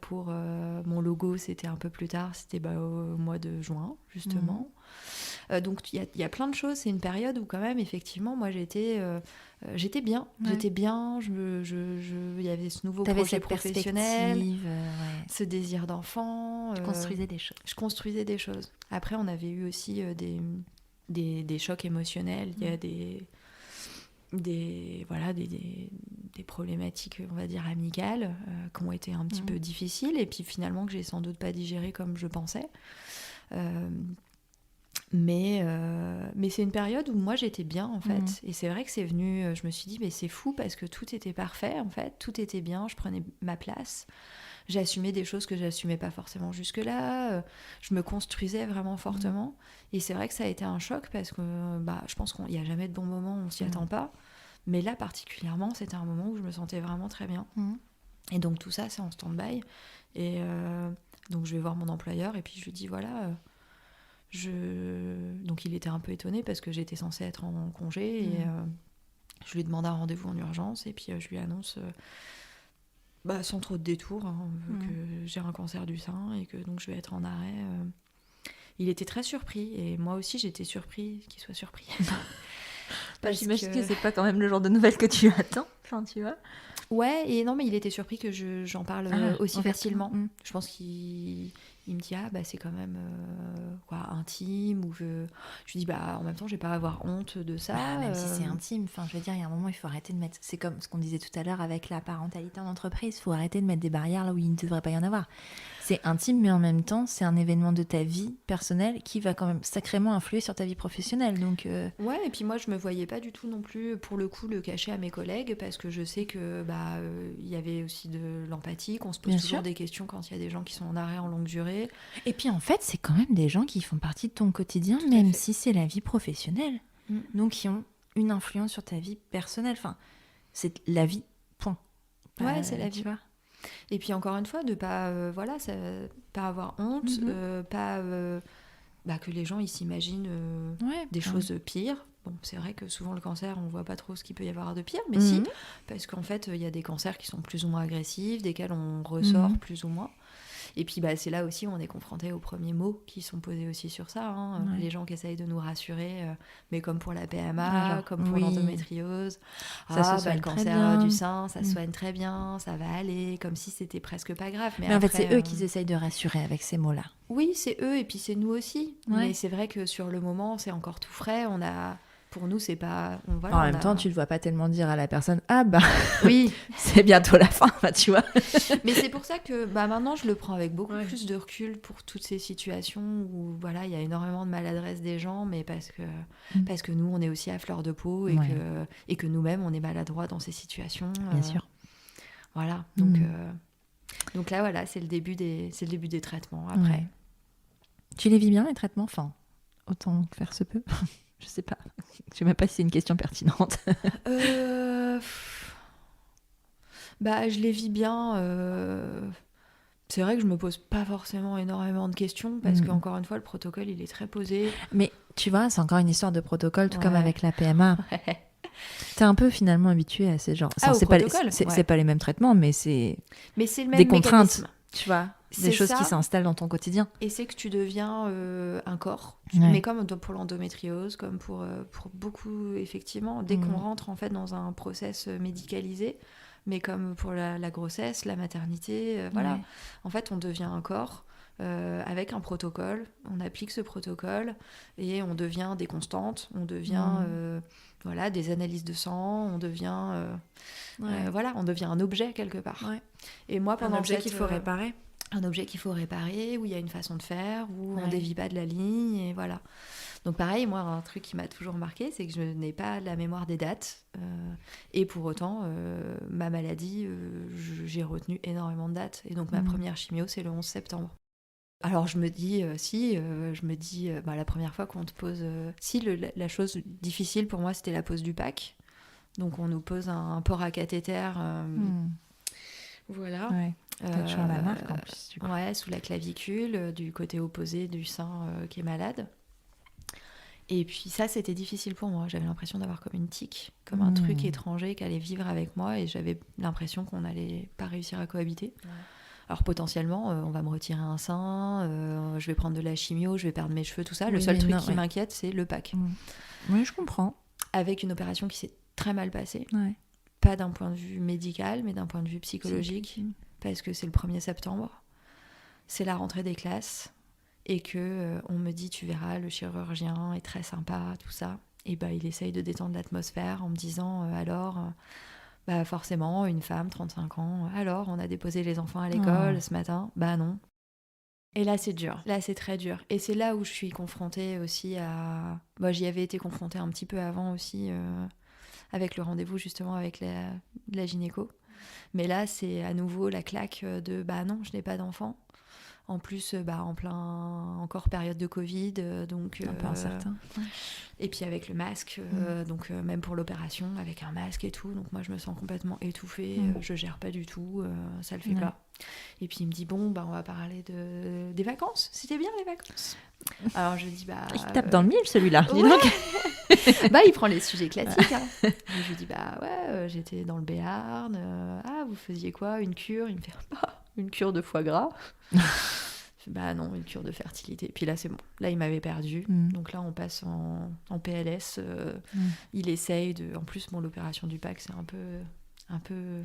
Pour mon logo, c'était un peu plus tard, c'était au mois de juin justement. Donc il y a plein de choses. C'est une période où quand même effectivement moi j'étais bien. J'étais bien. Il y avait ce nouveau projet professionnel, ce désir d'enfant. Tu construisais des choses. Je construisais des choses. Après on avait eu aussi des chocs émotionnels. Il y a des problématiques, on va dire, amicales qui ont été un petit peu difficiles et puis finalement que j'ai sans doute pas digéré comme je pensais. Mais c'est une période où moi j'étais bien en fait. Et c'est vrai que c'est venu, je me suis dit mais c'est fou parce que tout était parfait en fait, tout était bien, je prenais ma place. J'assumais des choses que j'assumais pas forcément jusque-là. Je me construisais vraiment fortement. Et c'est vrai que ça a été un choc parce que je pense qu'il n'y a jamais de bon moment, on s'y attend pas. Mais là, particulièrement, c'était un moment où je me sentais vraiment très bien. Et donc tout ça, c'est en stand-by. Et donc je vais voir mon employeur et puis je lui dis voilà... Donc il était un peu étonné parce que j'étais censée être en congé. Et je lui demande un rendez-vous en urgence et puis je lui annonce... sans trop de détours, que j'ai un cancer du sein et que donc je vais être en arrêt. Il était très surpris et moi aussi j'étais surpris qu'il soit surpris. J'imagine que c'est pas quand même le genre de nouvelles que tu attends, enfin, tu vois. Ouais, et non, mais il était surpris que j'en parle aussi facilement. Je pense qu'il me dit c'est quand même intime, ou je lui dis en même temps je vais pas avoir honte de ça. Même si c'est intime, enfin je veux dire il y a un moment il faut arrêter de mettre, c'est comme ce qu'on disait tout à l'heure avec la parentalité en entreprise, il faut arrêter de mettre des barrières là où il ne devrait pas y en avoir. C'est intime mais en même temps c'est un événement de ta vie personnelle qui va quand même sacrément influer sur ta vie professionnelle, donc ouais, et puis moi je me voyais pas du tout non plus pour le coup le cacher à mes collègues parce que je sais que il y avait aussi de l'empathie, qu'on se pose toujours des questions quand il y a des gens qui sont en arrêt en longue durée. Et puis en fait, c'est quand même des gens qui font partie de ton quotidien, même si c'est la vie professionnelle. Donc qui ont une influence sur ta vie personnelle. Enfin, c'est la vie, point. Ouais, c'est la vie. Et puis encore une fois, de pas, pas avoir honte, pas que les gens ils s'imaginent des choses pires. Bon, c'est vrai que souvent le cancer, on voit pas trop ce qu'il peut y avoir de pire, mais si, parce qu'en fait, il y a des cancers qui sont plus ou moins agressifs, desquels on ressort plus ou moins. Et puis c'est là aussi où on est confronté aux premiers mots qui sont posés aussi sur ça. Les gens qui essayent de nous rassurer, mais comme pour la PMA, comme pour l'endométriose, ça se soigne le cancer du sein, ça se soigne très bien, ça va aller, comme si c'était presque pas grave. Mais après, en fait, c'est eux qui essayent de rassurer avec ces mots-là. Oui, c'est eux, et puis c'est nous aussi. Mais c'est vrai que sur le moment, c'est encore tout frais. Pour nous, c'est pas... en même temps, tu ne vois pas tellement dire à la personne oui, c'est bientôt la fin, tu vois. Mais c'est pour ça que maintenant, je le prends avec beaucoup plus de recul pour toutes ces situations où il y a énormément de maladresse des gens, mais parce que nous, on est aussi à fleur de peau et que nous-mêmes, on est maladroits dans ces situations. Bien sûr. Voilà, donc là, voilà, c'est le début des traitements après. Ouais. Tu les vis bien, les traitements ? Enfin, autant que faire se peut. Je sais pas. Je sais même pas si c'est une question pertinente. Je les vis bien. C'est vrai que je me pose pas forcément énormément de questions parce qu'encore une fois, le protocole, il est très posé. Mais tu vois, c'est encore une histoire de protocole, tout comme avec la PMA. T'es un peu finalement habitué à ces genres. C'est pas les mêmes traitements, mais c'est le même des contraintes. Mécanisme. Tu vois, des choses qui s'installent dans ton quotidien. Et c'est que tu deviens un corps, mais comme pour l'endométriose, comme pour beaucoup, effectivement, dès qu'on rentre en fait dans un process médicalisé, mais comme pour la grossesse, la maternité, en fait, on devient un corps avec un protocole. On applique ce protocole et on devient des constantes, on devient des analyses de sang, on devient on devient un objet quelque part. Ouais. Et moi, pendant un objet qu'il faut réparer. Un objet qu'il faut réparer, où il y a une façon de faire, où on dévie pas de la ligne, et voilà. Donc pareil, moi, un truc qui m'a toujours marqué, c'est que je n'ai pas la mémoire des dates. Et pour autant, ma maladie, j'ai retenu énormément de dates. Et donc ma première chimio, c'est le 11 septembre. Alors je me dis, la première fois qu'on te pose... la chose difficile pour moi, c'était la pose du PAC. Donc on nous pose un port à cathéter. Voilà. Ouais. T'as toujours la marque en plus, du coup. Ouais, sous la clavicule, du côté opposé du sein qui est malade. Et puis ça, c'était difficile pour moi. J'avais l'impression d'avoir comme une tique, comme un truc étranger qui allait vivre avec moi, et j'avais l'impression qu'on n'allait pas réussir à cohabiter. Ouais. Alors potentiellement, on va me retirer un sein, je vais prendre de la chimio, je vais perdre mes cheveux, tout ça. Le seul truc qui m'inquiète, c'est le PAC. Oui, je comprends. Avec une opération qui s'est très mal passée. Ouais. Pas d'un point de vue médical, mais d'un point de vue psychologique. Parce que c'est le 1er septembre, c'est la rentrée des classes, et que on me dit, tu verras, le chirurgien est très sympa, tout ça. Et il essaye de détendre l'atmosphère en me disant, forcément, une femme, 35 ans, alors, on a déposé les enfants à l'école ce matin. Non. Et là, c'est dur. Là, c'est très dur. Et c'est là où je suis confrontée aussi à... j'y avais été confrontée un petit peu avant aussi, avec le rendez-vous justement avec la gynéco. Mais là, c'est à nouveau la claque de non, je n'ai pas d'enfant. En plus, en plein encore période de Covid, donc un peu incertain. Et puis avec le masque, donc même pour l'opération, avec un masque et tout. Donc moi, je me sens complètement étouffée. Je gère pas du tout, ça le fait pas. Et puis il me dit on va parler des vacances. C'était bien les vacances. Alors je dis il tape dans le mille celui-là. Ouais. Dis donc. Il prend les sujets classiques. Hein. Je lui dis j'étais dans le Béarn. Vous faisiez quoi? Une cure? Il me fait une cure de foie gras. Non, une cure de fertilité. Puis là c'est bon. Là il m'avait perdu. Donc là on passe en PLS. Il essaye de. En plus l'opération du PAC c'est un peu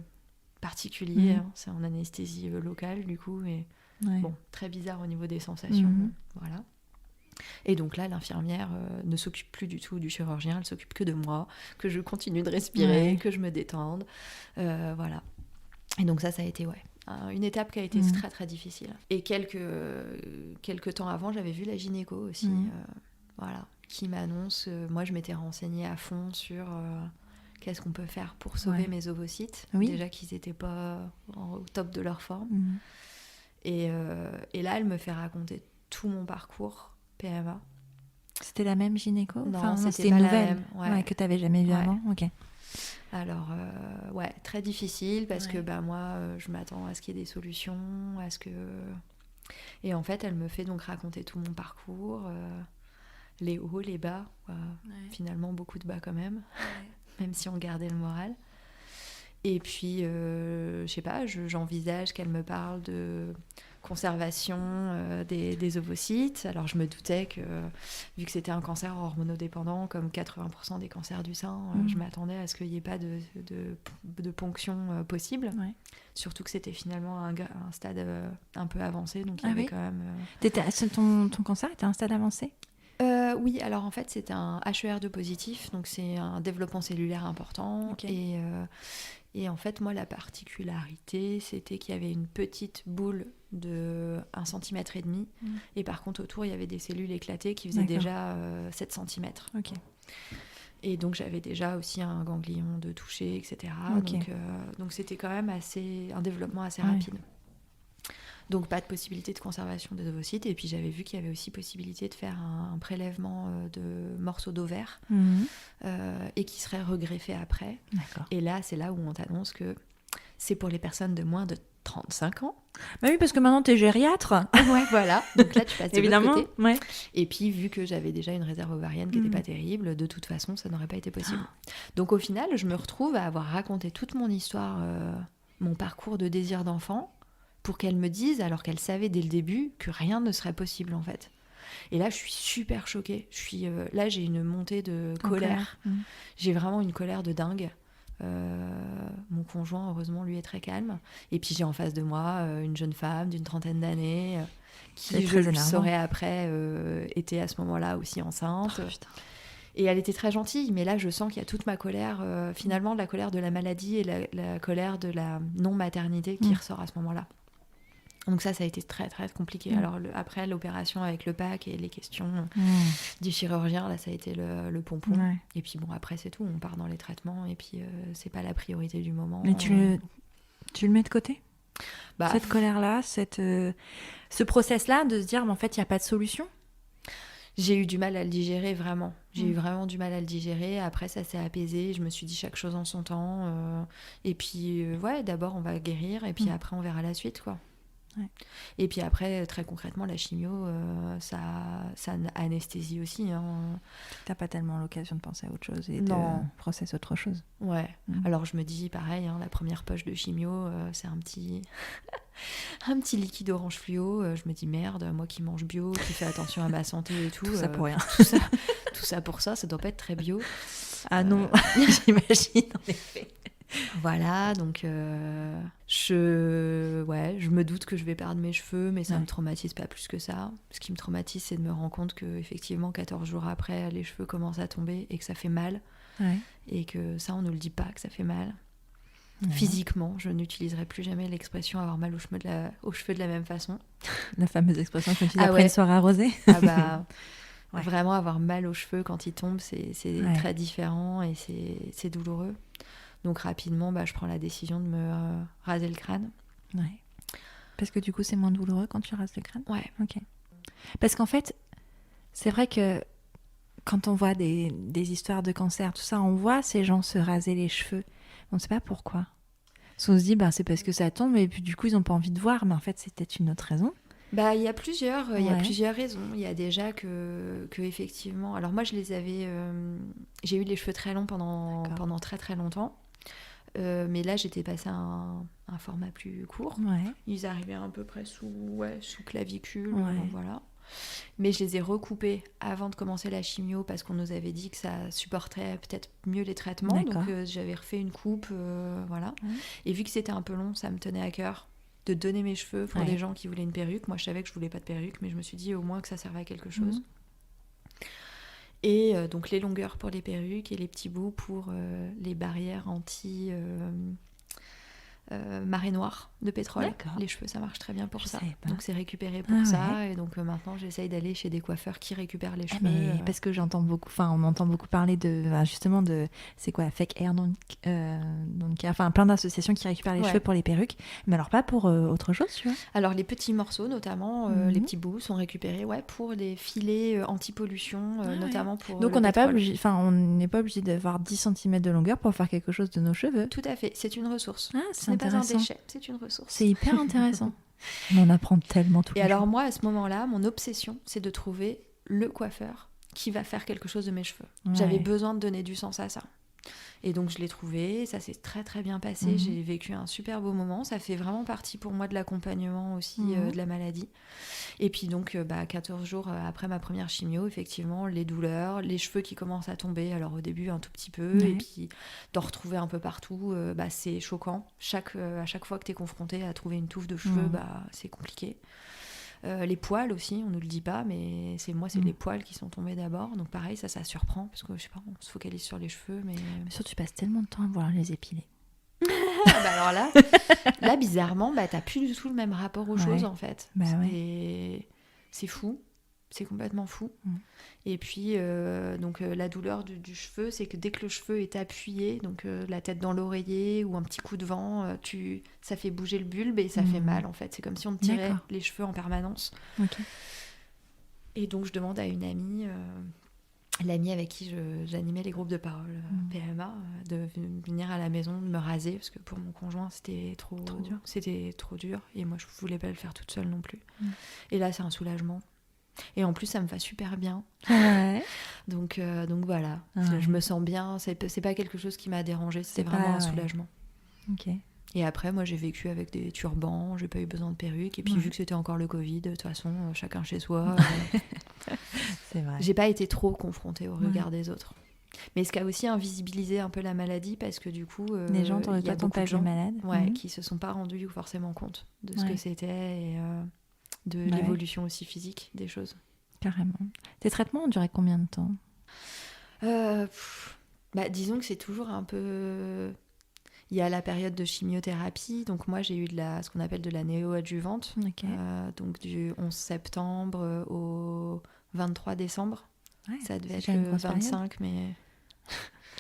particulier. Hein. C'est en anesthésie locale du coup. Et très bizarre au niveau des sensations. Voilà. Et donc là, l'infirmière ne s'occupe plus du tout du chirurgien, elle s'occupe que de moi, que je continue de respirer, que je me détende. Voilà. Et donc ça a été une étape qui a été très très difficile. Et quelques temps avant, j'avais vu la gynéco aussi, qui m'annonce, moi je m'étais renseignée à fond sur qu'est-ce qu'on peut faire pour sauver mes ovocytes, déjà qu'ils n'étaient pas au top de leur forme. Et là, elle me fait raconter tout mon parcours PMA. C'était la même gynéco? Non, c'était une nouvelle que tu n'avais jamais vue avant. Ok. Alors, très difficile parce que moi, je m'attends à ce qu'il y ait des solutions, Et en fait, elle me fait donc raconter tout mon parcours, les hauts, les bas, finalement beaucoup de bas quand même, même si on gardait le moral. Et puis, je sais pas, j'envisage qu'elle me parle de conservation des ovocytes. Alors, je me doutais que, vu que c'était un cancer hormonodépendant, comme 80% des cancers du sein, je m'attendais à ce qu'il n'y ait pas de ponction possible. Surtout que c'était finalement un stade un peu avancé, donc il y avait quand même... Ton cancer était à un stade avancé? Oui, alors en fait, c'est un HER2 positif, donc c'est un développement cellulaire important. Okay. Et en fait, moi, la particularité, c'était qu'il y avait une petite boule de 1,5 cm. Et par contre, autour, il y avait des cellules éclatées qui faisaient déjà 7 cm. Okay. Et donc, j'avais déjà aussi un ganglion de toucher, etc. Okay. Donc, c'était quand même un développement assez rapide. Donc, pas de possibilité de conservation des ovocytes. Et puis, j'avais vu qu'il y avait aussi possibilité de faire un prélèvement de morceaux d'ovaires et qui serait regreffé après. D'accord. Et là, c'est là où on t'annonce que c'est pour les personnes de moins de 35 ans. Bah oui, parce que maintenant, t'es gériatre. Ouais, voilà. Donc là, tu passes de évidemment, l'autre côté. Ouais. Et puis, vu que j'avais déjà une réserve ovarienne qui n'était pas terrible, de toute façon, ça n'aurait pas été possible. Donc, au final, je me retrouve à avoir raconté toute mon histoire, mon parcours de désir d'enfant, pour qu'elle me dise, alors qu'elle savait dès le début, que rien ne serait possible, en fait. Et là, je suis super choquée. Là, j'ai une montée de colère. J'ai vraiment une colère de dingue. Mon conjoint, heureusement, lui est très calme. Et puis j'ai en face de moi une jeune femme d'une 30aine d'années qui, je le saurais après, était à ce moment-là aussi enceinte. Oh, putain. Et elle était très gentille, mais là je sens qu'il y a toute ma colère, finalement la colère de la maladie et la colère de la non-maternité qui ressort à ce moment-là. Donc ça a été très très compliqué. Alors après l'opération avec le PAC et les questions du chirurgien, là ça a été le pompon. Ouais. Et puis bon, après c'est tout, on part dans les traitements et puis c'est pas la priorité du moment. Mais tu le mets de côté, cette colère-là, ce process-là de se dire mais en fait il n'y a pas de solution. J'ai eu du mal à le digérer, vraiment. J'ai eu vraiment du mal à le digérer. Après, ça s'est apaisé. Je me suis dit chaque chose en son temps. Et puis, d'abord, on va guérir. Et puis après, on verra la suite, quoi. Ouais. Et puis après, très concrètement, la chimio, ça anesthésie aussi. Hein. T'as pas tellement l'occasion de penser à autre chose et de process autre chose. Ouais. Alors je me dis, pareil, la première poche de chimio, c'est un petit... un petit liquide orange fluo. Je me dis, merde, moi qui mange bio, qui fais attention à ma santé et tout. Tout ça pour rien. Tout ça pour ça doit pas être très bio. Ah non, j'imagine, en effet. Voilà, donc je me doute que je vais perdre mes cheveux, mais ça me traumatise pas plus que ça. Ce qui me traumatise, c'est de me rendre compte que effectivement 14 jours après, les cheveux commencent à tomber et que ça fait mal. Ouais. Et que ça, on ne le dit pas, que ça fait mal. Ouais. Physiquement, je n'utiliserai plus jamais l'expression avoir mal aux cheveux de la même façon. La fameuse expression qu'on utilise après une soirée arrosée. Ah bah, vraiment avoir mal aux cheveux quand ils tombent, c'est très différent et c'est douloureux. Donc rapidement, je prends la décision de me raser le crâne. Ouais. Parce que du coup, c'est moins douloureux quand tu rases le crâne ? Ouais. Ok. Parce qu'en fait, c'est vrai que quand on voit des histoires de cancer, tout ça, on voit ces gens se raser les cheveux. On ne sait pas pourquoi. On se dit, c'est parce que ça tombe et puis du coup, ils n'ont pas envie de voir. Mais en fait, c'est peut-être une autre raison. Il y a plusieurs raisons. Il y a déjà que effectivement... Alors moi, j'ai eu les cheveux très longs pendant très très longtemps. Mais là, j'étais passée à un format plus court. Ouais. Ils arrivaient à peu près sous clavicule. Voilà. Mais je les ai recoupés avant de commencer la chimio parce qu'on nous avait dit que ça supporterait peut-être mieux les traitements. D'accord. Donc j'avais refait une coupe. Voilà. Ouais. Et vu que c'était un peu long, ça me tenait à cœur de donner mes cheveux pour des gens qui voulaient une perruque. Moi, je savais que je voulais pas de perruque, mais je me suis dit au moins que ça servait à quelque chose. Et donc les longueurs pour les perruques et les petits bouts pour les barrières anti marée noire de pétrole. D'accord. Les cheveux, ça marche très bien pour ça. Donc c'est récupéré pour ça. Ouais. Et donc maintenant, j'essaye d'aller chez des coiffeurs qui récupèrent les cheveux. Mais parce que on entend beaucoup parler justement de, c'est quoi, Fake Hair donc plein d'associations qui récupèrent les cheveux pour les perruques. Mais alors pas pour autre chose, tu vois. Alors les petits morceaux, notamment, les petits bouts sont récupérés pour les filets anti-pollution, notamment pour donc on n'est pas obligé d'avoir 10 cm de longueur pour faire quelque chose de nos cheveux. Tout à fait, c'est une ressource. Ce n'est pas un déchet, c'est une ressource. C'est hyper intéressant. On en apprend tellement tous les jours. Et alors moi, à ce moment-là, mon obsession, c'est de trouver le coiffeur qui va faire quelque chose de mes cheveux. Ouais. J'avais besoin de donner du sens à ça. Et donc je l'ai trouvé, ça s'est très très bien passé, j'ai vécu un super beau moment, ça fait vraiment partie pour moi de l'accompagnement aussi de la maladie. Et puis donc 14 jours après ma première chimio, effectivement, les douleurs, les cheveux qui commencent à tomber, alors au début un tout petit peu, et puis d'en retrouver un peu partout, c'est choquant. À chaque fois que tu es confronté à trouver une touffe de cheveux, c'est compliqué. Les poils aussi, on ne le dit pas, mais c'est les poils qui sont tombés d'abord. Donc pareil, ça surprend, parce que je sais pas, on se focalise sur les cheveux. Mais surtout, tu passes tellement de temps à vouloir les épiler. Alors là, bizarrement, t'as plus du tout le même rapport aux choses, en fait. C'est fou. C'est complètement fou. Et puis, la douleur du cheveu, c'est que dès que le cheveu est appuyé, donc la tête dans l'oreiller ou un petit coup de vent, ça fait bouger le bulbe et ça fait mal, en fait. C'est comme si on te tirait les cheveux en permanence. Okay. Et donc, je demande à une amie, l'amie avec qui j'animais les groupes de parole PMA, de venir à la maison, de me raser, parce que pour mon conjoint, c'était trop dur. C'était trop dur. Et moi, je voulais pas le faire toute seule non plus. Et là, c'est un soulagement. Et en plus, ça me va super bien. Ouais. Donc voilà, je me sens bien. C'est pas quelque chose qui m'a dérangée, c'était vraiment un soulagement. Ok. Et après, moi, j'ai vécu avec des turbans, j'ai pas eu besoin de perruque. Et puis, vu que c'était encore le Covid, de toute façon, chacun chez soi. C'est vrai. J'ai pas été trop confrontée au regard des autres. Mais ce qui a aussi invisibilisé un peu la maladie, parce que du coup, Les gens il y a t'ont beaucoup pas de vu gens malade. qui se sont pas rendus forcément compte de ce que Ouais. c'était et de Ouais. l'évolution aussi physique des choses. Carrément. Tes traitements ont duré combien de temps? Disons que c'est toujours un peu... Il y a la période de chimiothérapie, donc moi j'ai eu ce qu'on appelle de la néoadjuvante, Ok. donc du 11 septembre au 23 décembre. Ouais, Ça devait c'est être déjà une le grosse période. 25, mais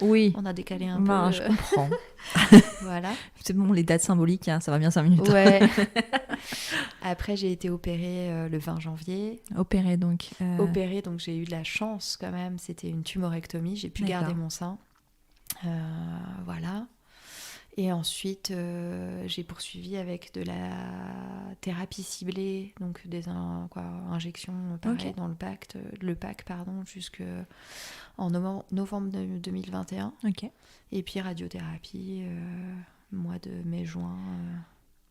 Oui. on a décalé un Bah, peu. je comprends. Voilà. C'est bon, les dates symboliques, hein, ça va bien 5 minutes. Ouais. Après, j'ai été opérée le 20 janvier. Opéré donc. Opérée, donc j'ai eu de la chance quand même. C'était une tumorectomie. J'ai pu D'accord. garder mon sein. Voilà. Et ensuite, j'ai poursuivi avec de la thérapie ciblée, donc injections pareil Ok. dans le PAC, jusqu'en novembre 2021. Ok. Et puis radiothérapie, mois de mai-juin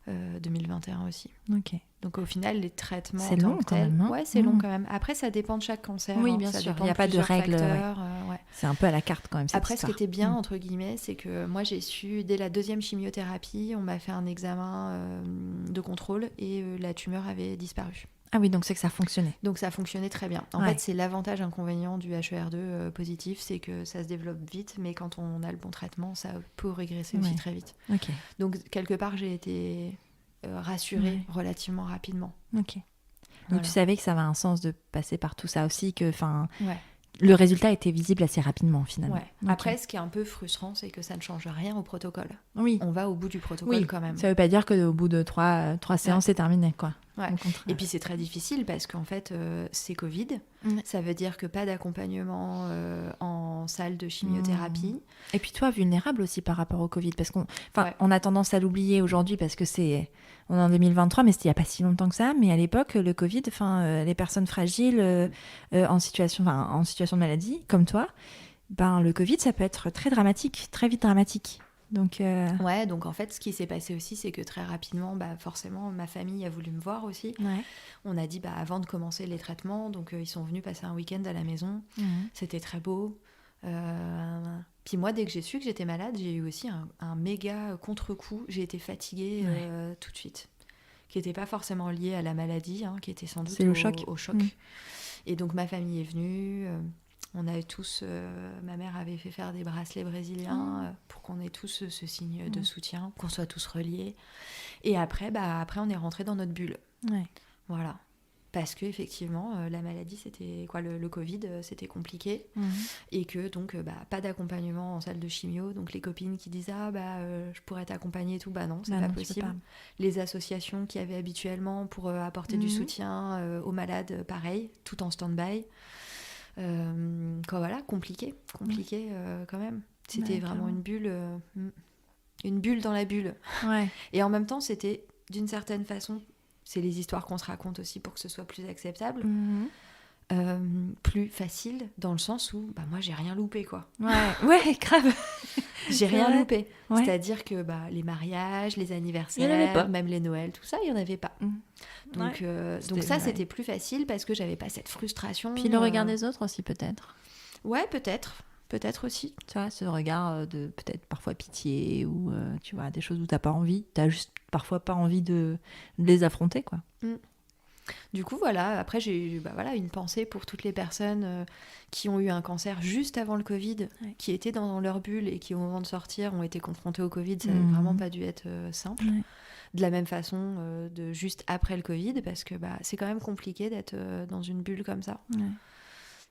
2021 aussi. Ok. Donc au final, les traitements C'est en tant long que quand tels, même, hein. ouais, c'est long quand même. Après, ça dépend de chaque cancer. Oui, bien ça sûr. dépend Il n'y a pas de plusieurs règles. facteurs, ouais. C'est un peu à la carte quand même cette Après, ce qui histoire. était bien, entre guillemets, c'est que moi, j'ai su, dès la 2e chimiothérapie, on m'a fait un examen de contrôle et la tumeur avait disparu. Ah oui, donc c'est que ça fonctionnait. Donc ça fonctionnait très bien. En Ouais. fait, c'est l'avantage-inconvénient du HER2 positif, c'est que ça se développe vite, mais quand on a le bon traitement, ça peut régresser aussi Ouais. très vite. Ok. Donc, quelque part, j'ai été rassurée relativement rapidement. Ok. Donc Voilà. tu savais que ça avait un sens de passer par tout ça aussi, que Ouais. le résultat était visible assez rapidement finalement. Ouais. Ok. Après, ce qui est un peu frustrant, c'est que ça ne change rien au protocole. Oui. On va au bout du protocole Oui. quand même. Ça veut pas dire qu'au bout de trois séances, c'est terminé, quoi. Ouais. Au contraire. Et puis c'est très difficile parce qu'en fait, c'est Covid. Ça veut dire que pas d'accompagnement en salle de chimiothérapie. Et puis toi, vulnérable aussi par rapport au Covid, parce qu'on Ouais. on a tendance à l'oublier aujourd'hui parce que on est en 2023, mais c'était il n'y a pas si longtemps que ça. Mais à l'époque, le Covid, les personnes fragiles en situation de maladie, comme toi, le Covid, ça peut être très dramatique, très vite dramatique. Donc, Ouais, donc en fait, ce qui s'est passé aussi, c'est que très rapidement, forcément, ma famille a voulu me voir aussi. ouais. On a dit, avant de commencer les traitements, donc ils sont venus passer un week-end à la maison. C'était très beau. Puis moi, dès que j'ai su que j'étais malade, j'ai eu aussi un méga contre-coup. J'ai été fatiguée tout de suite, qui n'était pas forcément lié à la maladie, qui était sans doute le choc. au choc. Et donc ma famille est venue. On avait tous, ma mère avait fait faire des bracelets brésiliens pour qu'on ait tous ce signe de soutien, qu'on soit tous reliés. Et après, on est rentré dans notre bulle. Ouais. Voilà. Parce que effectivement, la maladie, c'était le Covid, c'était compliqué. Et que donc, pas d'accompagnement en salle de chimio. Donc les copines qui disent je pourrais t'accompagner et tout, non, c'est pas possible. Les associations qui avaient habituellement pour apporter du soutien aux malades, pareil, tout en stand-by. Compliqué quand même. C'était vraiment une bulle dans la bulle. Ouais. Et en même temps, c'était d'une certaine façon, c'est les histoires qu'on se raconte aussi pour que ce soit plus acceptable, plus facile dans le sens où moi j'ai rien loupé quoi. Ouais, grave. J'ai rien loupé. Ouais. C'est-à-dire que les mariages, les anniversaires, même les Noëls, tout ça, il y en avait pas. Donc ça c'était plus facile parce que j'avais pas cette frustration. Puis le regard des autres aussi peut-être. Ouais, peut-être aussi. Tu vois, ce regard de peut-être parfois pitié ou tu vois des choses où t'as pas envie, t'as juste parfois pas envie de les affronter quoi. Du coup voilà, après j'ai eu une pensée pour toutes les personnes qui ont eu un cancer juste avant le Covid, qui étaient dans leur bulle et qui au moment de sortir ont été confrontées au Covid. Ça n'a vraiment pas dû être simple. De la même façon de juste après le Covid, parce que c'est quand même compliqué d'être dans une bulle comme ça.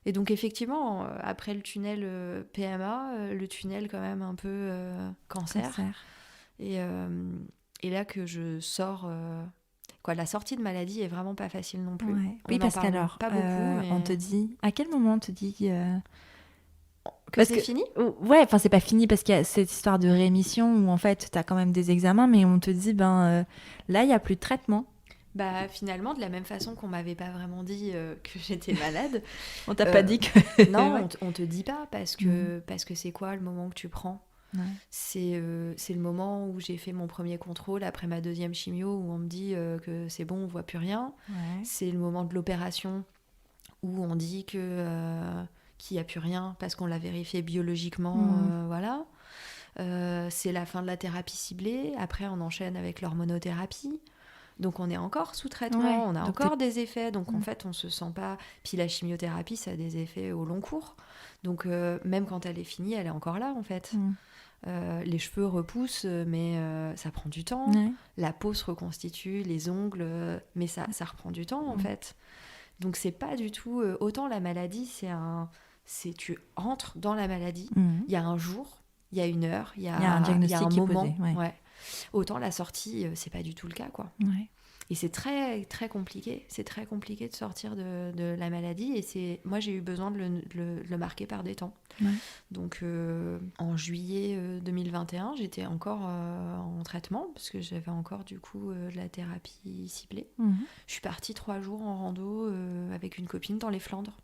Et donc effectivement, après le tunnel PMA, le tunnel quand même un peu cancer. Et là que je sors... la sortie de maladie est vraiment pas facile non plus. Oui, parce qu'alors, pas beaucoup, mais... on te dit... À quel moment on te dit... que c'est fini ? Ouais, enfin c'est pas fini parce qu'il y a cette histoire de rémission où en fait t'as quand même des examens, mais on te dit, là il y a plus de traitement. Finalement, de la même façon qu'on m'avait pas vraiment dit que j'étais malade. On t'a pas dit que... Non, on te dit pas parce que c'est quoi le moment que tu prends ? C'est le moment où j'ai fait mon premier contrôle après ma 2e chimio où on me dit que c'est bon, on voit plus rien. C'est le moment de l'opération où on dit qu'il qu'il n'y a plus rien parce qu'on l'a vérifié biologiquement, voilà. C'est la fin de la thérapie ciblée. Après, on enchaîne avec l'hormonothérapie. Donc, on est encore sous traitement, on a encore des effets. Donc, en fait, on se sent pas... Puis la chimiothérapie, ça a des effets au long cours. Donc, même quand elle est finie, elle est encore là, en fait. Les cheveux repoussent, mais ça prend du temps. La peau se reconstitue, les ongles, mais ça reprend du temps, en fait. Donc, c'est pas du tout... autant la maladie, tu entres dans la maladie. Il y a un jour, il y a une heure, il y a un diagnostic, il y a un moment. posé, ouais. Autant la sortie, c'est pas du tout le cas, quoi. Et c'est très, très compliqué. C'est très compliqué de sortir de la maladie. Et moi, j'ai eu besoin de le marquer par des temps. Donc, en juillet 2021, j'étais encore en traitement parce que j'avais encore, du coup, de la thérapie ciblée. Je suis partie 3 jours en rando avec une copine dans les Flandres.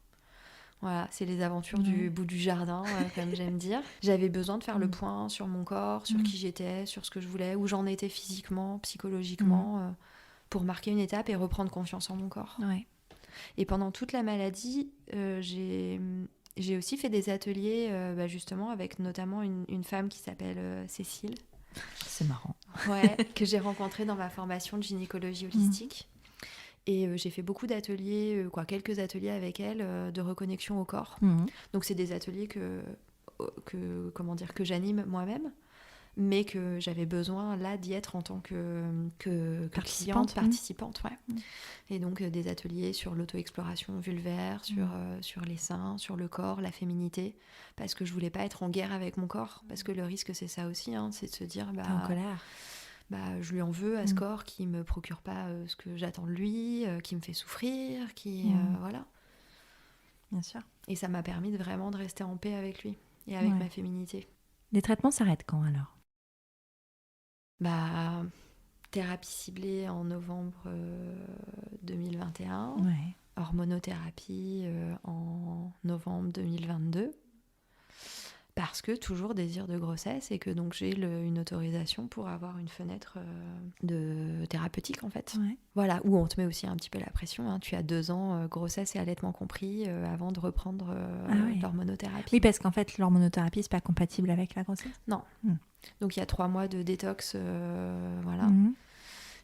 Voilà, c'est les aventures du bout du jardin, comme j'aime dire. J'avais besoin de faire le point sur mon corps, sur qui j'étais, sur ce que je voulais, où j'en étais physiquement, psychologiquement, pour marquer une étape et reprendre confiance en mon corps. Et pendant toute la maladie, j'ai aussi fait des ateliers, justement, avec notamment une femme qui s'appelle Cécile. C'est marrant. Que j'ai rencontrée dans ma formation de gynécologie holistique. Et j'ai fait beaucoup d'ateliers, quelques ateliers avec elle, de reconnexion au corps. Donc c'est des ateliers que j'anime moi-même, mais que j'avais besoin là d'y être en tant que participante. Et donc des ateliers sur l'auto-exploration vulvaire, sur les seins, sur le corps, la féminité, parce que je voulais pas être en guerre avec mon corps, parce que le risque c'est ça aussi, c'est de se dire t'es en colère. Je lui en veux à ce corps qui me procure pas ce que j'attends de lui, qui me fait souffrir, voilà. Bien sûr. Et ça m'a permis vraiment de rester en paix avec lui et avec ma féminité. Les traitements s'arrêtent quand alors ? Thérapie ciblée en novembre 2021. Hormonothérapie en novembre 2022. Parce que toujours désir de grossesse et que donc j'ai une autorisation pour avoir une fenêtre de thérapeutique, en fait. Voilà, où on te met aussi un petit peu la pression. Tu as 2 ans, grossesse et allaitement compris, avant de reprendre l'hormonothérapie. Oui, parce qu'en fait, l'hormonothérapie, c'est pas compatible avec la grossesse. Non. Donc il y a 3 mois de détox, voilà.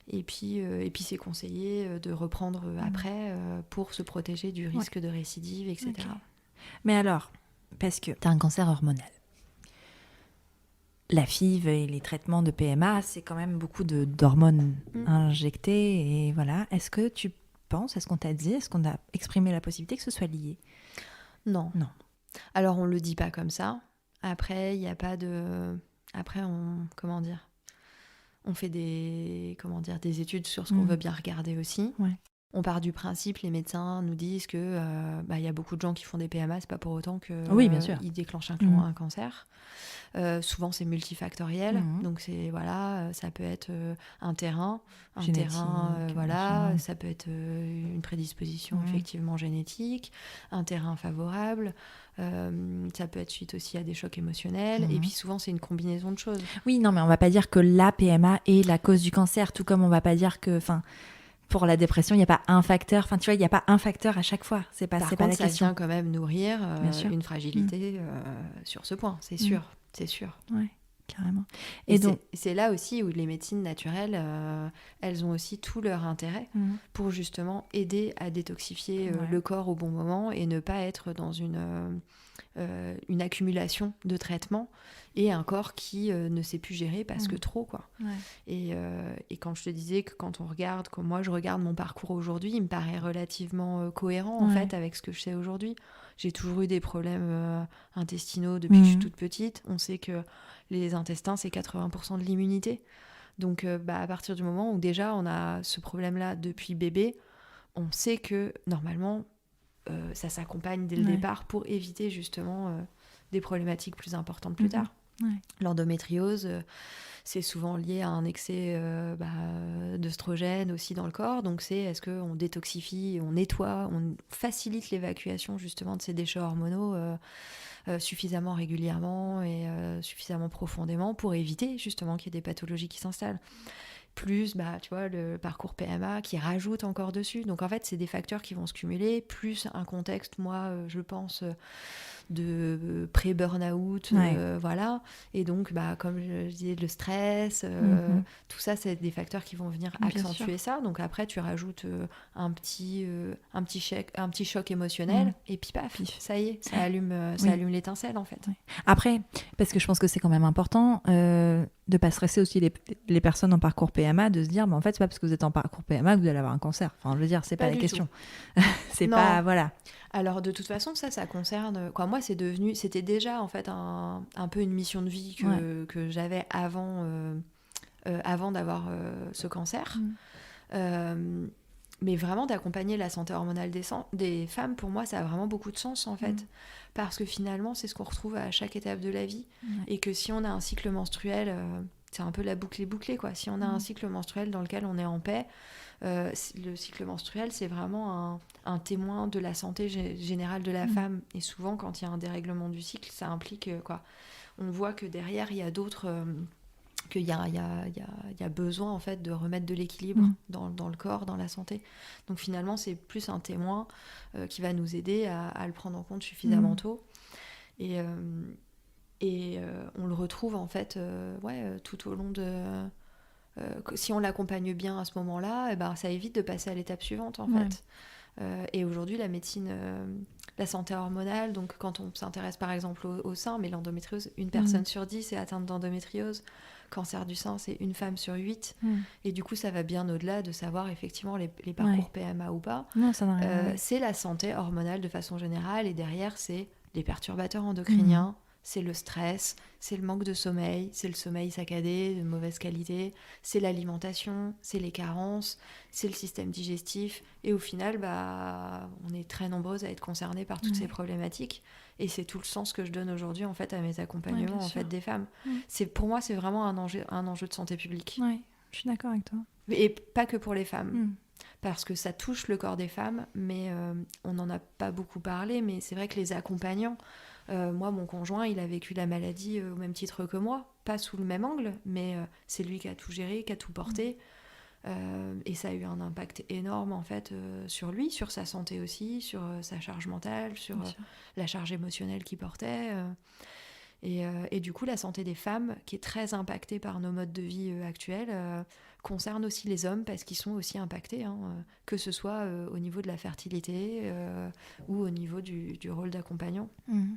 Et puis c'est conseillé de reprendre après pour se protéger du risque de récidive, etc. Mais alors, parce que tu as un cancer hormonal. La FIV et les traitements de PMA, c'est quand même beaucoup d'hormones injectées. Et voilà. Est-ce que tu penses, est-ce qu'on t'a dit, est-ce qu'on a exprimé la possibilité que ce soit lié ? Non. Alors, on le dit pas comme ça. Après, il n'y a pas de... Après, on fait des études sur ce qu'on veut bien regarder aussi. On part du principe, les médecins nous disent que y a beaucoup de gens qui font des PMA, c'est pas pour autant qu'ils déclenchent un cancer. Souvent c'est multifactoriel, donc ça peut être un terrain, ça peut être une prédisposition effectivement génétique, un terrain favorable, ça peut être suite aussi à des chocs émotionnels, et puis souvent c'est une combinaison de choses. Oui, non, mais on va pas dire que la PMA est la cause du cancer, tout comme on va pas dire que... Pour la dépression, il n'y a pas un facteur. Enfin, tu vois, il n'y a pas un facteur à chaque fois. C'est pas la question. Ça vient quand même nourrir une fragilité sur ce point, c'est sûr. C'est sûr. Ouais, carrément. Et donc, c'est là aussi où les médecines naturelles, elles ont aussi tout leur intérêt pour justement aider à détoxifier le corps au bon moment et ne pas être dans une accumulation de traitements et un corps qui ne sait plus gérer parce que trop, quoi. Et quand je te disais que quand moi je regarde mon parcours aujourd'hui, il me paraît relativement cohérent en fait avec ce que je sais aujourd'hui. J'ai toujours eu des problèmes intestinaux depuis que je suis toute petite. On sait que les intestins, c'est 80% de l'immunité. Donc à partir du moment où déjà on a ce problème-là depuis bébé, on sait que normalement ça s'accompagne dès le départ pour éviter justement des problématiques plus importantes plus tard. L'endométriose, c'est souvent lié à un excès d'œstrogène aussi dans le corps. Donc est-ce qu'on détoxifie, on nettoie, on facilite l'évacuation justement de ces déchets hormonaux suffisamment régulièrement et suffisamment profondément pour éviter justement qu'il y ait des pathologies qui s'installent. plus tu vois, le parcours PMA qui rajoute encore dessus. Donc en fait, c'est des facteurs qui vont se cumuler, plus un contexte, moi, je pense, de pré-burn-out, voilà. Et donc, comme je disais, le stress, tout ça, c'est des facteurs qui vont venir accentuer ça. Donc après, tu rajoutes un petit choc émotionnel, et puis paf, ça y est, ça allume l'étincelle, en fait. Oui. Après, parce que je pense que c'est quand même important de pas stresser aussi les personnes en parcours PMA, de se dire, en fait, c'est pas parce que vous êtes en parcours PMA que vous allez avoir un cancer. Enfin, je veux dire, c'est pas la question. C'est pas, voilà. Alors de toute façon, ça concerne. Moi, c'était déjà en fait un peu une mission de vie que j'avais avant d'avoir ce cancer. Mais vraiment d'accompagner la santé hormonale des femmes, pour moi, ça a vraiment beaucoup de sens en fait, parce que finalement, c'est ce qu'on retrouve à chaque étape de la vie, et que si on a un cycle menstruel, c'est un peu la boucle est bouclée, quoi. Si on a un cycle menstruel dans lequel on est en paix. Le cycle menstruel, c'est vraiment un témoin de la santé générale de la femme. Et souvent, quand il y a un dérèglement du cycle, ça implique on voit que derrière, il y a d'autres... qu'il y a besoin, en fait, de remettre de l'équilibre dans le corps, dans la santé. Donc finalement, c'est plus un témoin qui va nous aider à le prendre en compte suffisamment tôt. Et on le retrouve, en fait, tout au long de... si on l'accompagne bien à ce moment-là, ça évite de passer à l'étape suivante, en fait. Et aujourd'hui, la médecine, la santé hormonale, donc quand on s'intéresse par exemple au sein, mais l'endométriose, une personne sur 10 est atteinte d'endométriose. Cancer du sein, c'est une femme sur 8. Et du coup, ça va bien au-delà de savoir effectivement les parcours PMA ou pas. Non, ça n'a rien. C'est la santé hormonale de façon générale, et derrière, c'est les perturbateurs endocriniens, c'est le stress, c'est le manque de sommeil, c'est le sommeil saccadé, de mauvaise qualité, c'est l'alimentation, c'est les carences, c'est le système digestif. Et au final, on est très nombreuses à être concernées par toutes ces problématiques. Et c'est tout le sens que je donne aujourd'hui, en fait, à mes accompagnements des femmes. Pour moi, c'est vraiment un enjeu de santé publique. Oui, je suis d'accord avec toi. Et pas que pour les femmes. Parce que ça touche le corps des femmes, mais on n'en a pas beaucoup parlé. Mais c'est vrai que les accompagnants... moi, mon conjoint, il a vécu la maladie au même titre que moi, pas sous le même angle, mais c'est lui qui a tout géré, qui a tout porté, et ça a eu un impact énorme en fait sur lui, sur sa santé aussi, sur sa charge mentale, sur la charge émotionnelle qu'il portait, et du coup, la santé des femmes, qui est très impactée par nos modes de vie actuels, concerne aussi les hommes, parce qu'ils sont aussi impactés, que ce soit au niveau de la fertilité ou au niveau du rôle d'accompagnant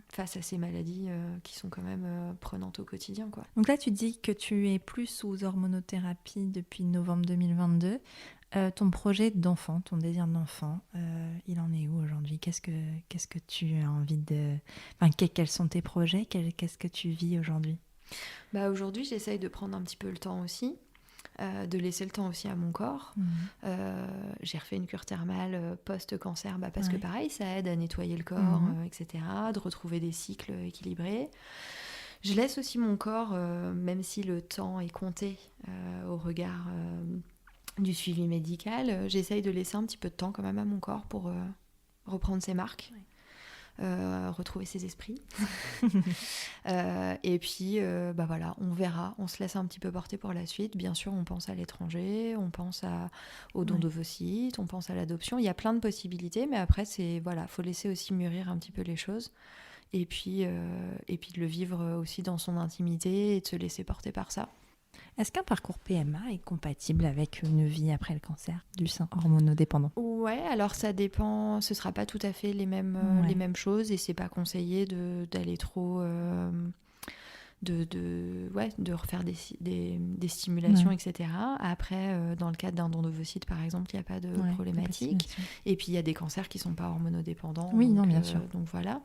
face à ces maladies qui sont quand même prenantes au quotidien, quoi. Donc là, tu dis que tu es plus sous hormonothérapie depuis novembre 2022. Ton projet d'enfant, ton désir d'enfant, il en est où aujourd'hui ? Qu'est-ce que tu as envie de... Enfin, quels sont tes projets ? Qu'est-ce que tu vis aujourd'hui ? Aujourd'hui, j'essaye de prendre un petit peu le temps aussi, de laisser le temps aussi à mon corps. J'ai refait une cure thermale post-cancer, parce que pareil, ça aide à nettoyer le corps, etc., de retrouver des cycles équilibrés. Je laisse aussi mon corps, même si le temps est compté au regard... du suivi médical, j'essaye de laisser un petit peu de temps quand même à mon corps pour reprendre ses marques, retrouver ses esprits. Et puis, voilà, on verra, on se laisse un petit peu porter pour la suite. Bien sûr, on pense à l'étranger, on pense au don d'ovocytes, on pense à l'adoption. Il y a plein de possibilités, mais après, faut laisser aussi mûrir un petit peu les choses. Et puis de le vivre aussi dans son intimité et de se laisser porter par ça. Est-ce qu'un parcours PMA est compatible avec une vie après le cancer du sein hormonodépendant ? Ouais, alors ça dépend, ce sera pas tout à fait les mêmes choses, et c'est pas conseillé d'aller trop... de refaire des stimulations, etc. Après, dans le cadre d'un don d'ovocytes, par exemple, il n'y a pas de problématique. Et puis, il y a des cancers qui ne sont pas hormonodépendants. Oui, non, bien sûr. Donc, voilà.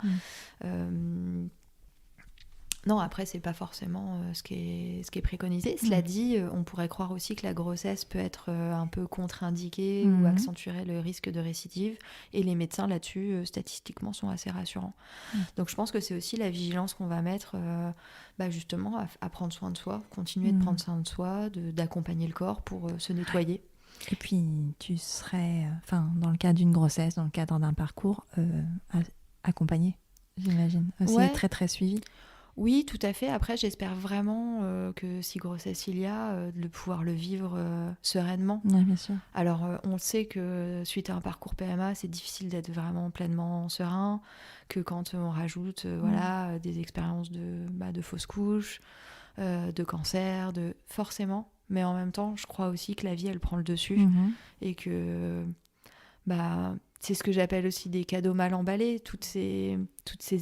Non, après, c'est pas forcément ce qui est préconisé. Cela dit, on pourrait croire aussi que la grossesse peut être un peu contre-indiquée ou accentuerait le risque de récidive. Et les médecins, là-dessus, statistiquement, sont assez rassurants. Donc, je pense que c'est aussi la vigilance qu'on va mettre justement à prendre soin de soi, continuer de prendre soin de soi, d'accompagner le corps pour se nettoyer. Et puis, tu serais, dans le cadre d'une grossesse, dans le cadre d'un parcours, accompagné, j'imagine. Aussi très, très suivi. Oui, tout à fait. Après, j'espère vraiment que si grossesse il y a, de pouvoir le vivre sereinement. Oui, bien sûr. Alors, on sait que suite à un parcours PMA, c'est difficile d'être vraiment pleinement serein, que quand on rajoute voilà, des expériences de fausses couches, de cancer, forcément. Mais en même temps, je crois aussi que la vie, elle prend le dessus et que c'est ce que j'appelle aussi des cadeaux mal emballés, toutes ces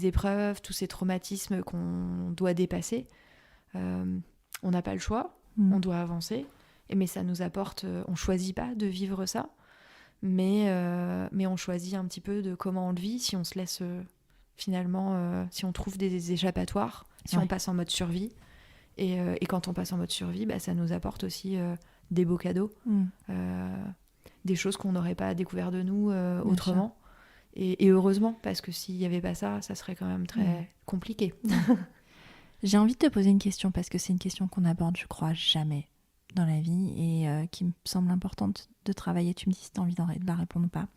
épreuves, tous ces traumatismes qu'on doit dépasser. On n'a pas le choix, on doit avancer, mais ça nous apporte, on choisit pas de vivre ça, mais on choisit un petit peu de comment on le vit, si on se laisse finalement, si on trouve des échappatoires, si on passe en mode survie. Et quand on passe en mode survie, ça nous apporte aussi des beaux cadeaux. Des choses qu'on n'aurait pas découvert de nous autrement. Et heureusement, parce que s'il n'y avait pas ça, ça serait quand même très compliqué. J'ai envie de te poser une question, parce que c'est une question qu'on aborde, je crois, jamais dans la vie, et qui me semble importante de travailler. Tu me dis si tu as envie de la répondre ou pas.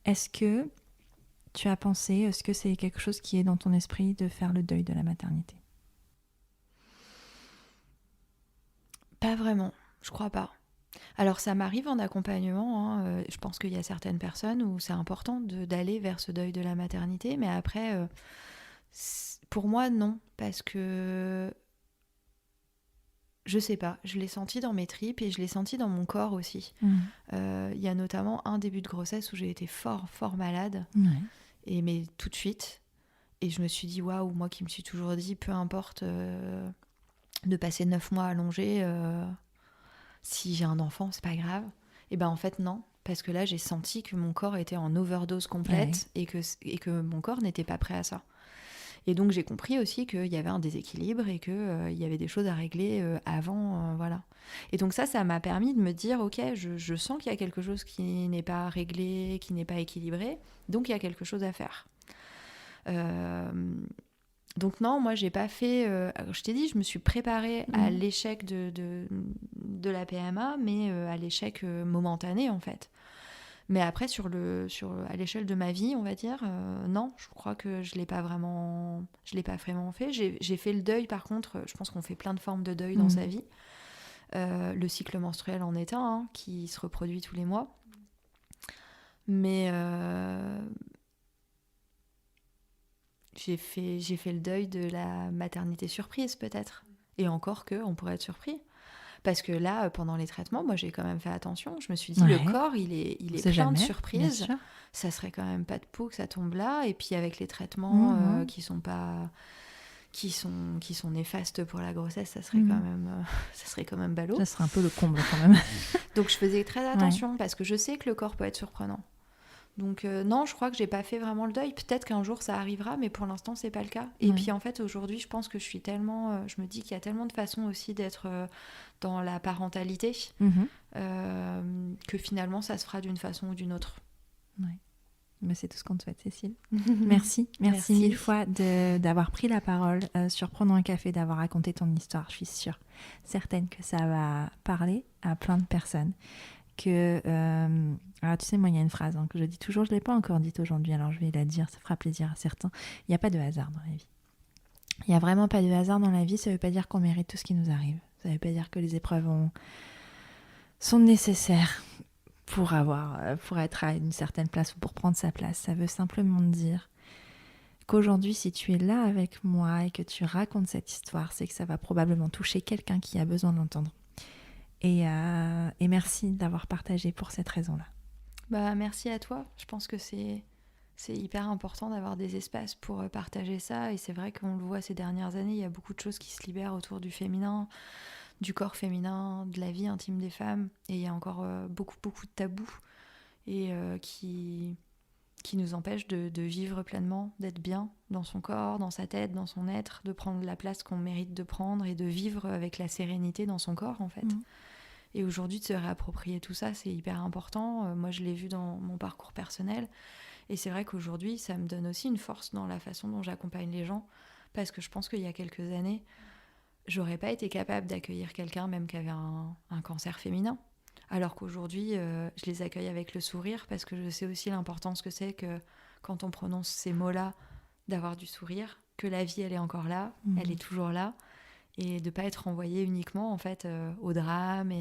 Est-ce que tu as pensé, est-ce que c'est quelque chose qui est dans ton esprit de faire le deuil de la maternité? Pas vraiment, je crois pas. Alors ça m'arrive en accompagnement, je pense qu'il y a certaines personnes où c'est important d'aller vers ce deuil de la maternité, mais après, pour moi non, parce que je sais pas, je l'ai senti dans mes tripes et je l'ai senti dans mon corps aussi. Il y a notamment un début de grossesse où j'ai été fort malade, mais tout de suite, et je me suis dit waouh, moi qui me suis toujours dit peu importe de passer 9 mois allongée, si j'ai un enfant, c'est pas grave. Et en fait, non. Parce que là, j'ai senti que mon corps était en overdose complète et que mon corps n'était pas prêt à ça. Et donc, j'ai compris aussi qu'il y avait un déséquilibre et qu'il y avait des choses à régler avant. Voilà. Et donc ça m'a permis de me dire, ok, je sens qu'il y a quelque chose qui n'est pas réglé, qui n'est pas équilibré. Donc, il y a quelque chose à faire. Donc non, moi j'ai pas fait... je t'ai dit, je me suis préparée à l'échec de la PMA, mais à l'échec momentané en fait. Mais après, à l'échelle de ma vie, on va dire, non, je crois que je l'ai pas vraiment fait. J'ai fait le deuil, par contre, je pense qu'on fait plein de formes de deuil dans sa vie. Le cycle menstruel en est un, qui se reproduit tous les mois. Mais... J'ai fait le deuil de la maternité surprise, peut-être. Et encore on pourrait être surpris. Parce que là, pendant les traitements, moi, j'ai quand même fait attention. Je me suis dit, le corps, il est plein de surprises. Ça serait quand même pas de peau que ça tombe là. Et puis, avec les traitements qui sont néfastes pour la grossesse, ça serait quand même ballot. Ça serait un peu le comble, quand même. Donc, je faisais très attention, parce que je sais que le corps peut être surprenant. Donc non, je crois que j'ai pas fait vraiment le deuil. Peut-être qu'un jour ça arrivera, mais pour l'instant c'est pas le cas. Et puis en fait aujourd'hui, je pense que je suis tellement, je me dis qu'il y a tellement de façons aussi d'être dans la parentalité que finalement ça se fera d'une façon ou d'une autre. Ouais. Mais c'est tout ce qu'on te souhaite, Cécile. Merci mille fois d'avoir pris la parole sur Prenons un café, d'avoir raconté ton histoire. Je suis certaine que ça va parler à plein de personnes. Alors tu sais, moi il y a une phrase que je dis toujours, je ne l'ai pas encore dite aujourd'hui, alors je vais la dire, ça fera plaisir à certains. Il n'y a pas de hasard dans la vie. Il n'y a vraiment pas de hasard dans la vie. Ça ne veut pas dire qu'on mérite tout ce qui nous arrive. Ça ne veut pas dire que les épreuves sont nécessaires pour être à une certaine place ou pour prendre sa place. Ça veut simplement dire qu'aujourd'hui, si tu es là avec moi et que tu racontes cette histoire, c'est que ça va probablement toucher quelqu'un qui a besoin de l'entendre. Et merci d'avoir partagé pour cette raison-là. Merci à toi. Je pense que c'est hyper important d'avoir des espaces pour partager ça. Et c'est vrai qu'on le voit ces dernières années, il y a beaucoup de choses qui se libèrent autour du féminin, du corps féminin, de la vie intime des femmes. Et il y a encore beaucoup de tabous et qui nous empêchent de vivre pleinement, d'être bien dans son corps, dans sa tête, dans son être, de prendre la place qu'on mérite de prendre et de vivre avec la sérénité dans son corps en fait. Et aujourd'hui, de se réapproprier tout ça, c'est hyper important. Moi, je l'ai vu dans mon parcours personnel. Et c'est vrai qu'aujourd'hui, ça me donne aussi une force dans la façon dont j'accompagne les gens. Parce que je pense qu'il y a quelques années, j'aurais pas été capable d'accueillir quelqu'un même qui avait un cancer féminin. Alors qu'aujourd'hui, je les accueille avec le sourire parce que je sais aussi l'importance que c'est que quand on prononce ces mots-là, d'avoir du sourire que la vie, elle est encore là, elle est toujours là, et de pas être renvoyé uniquement en fait au drame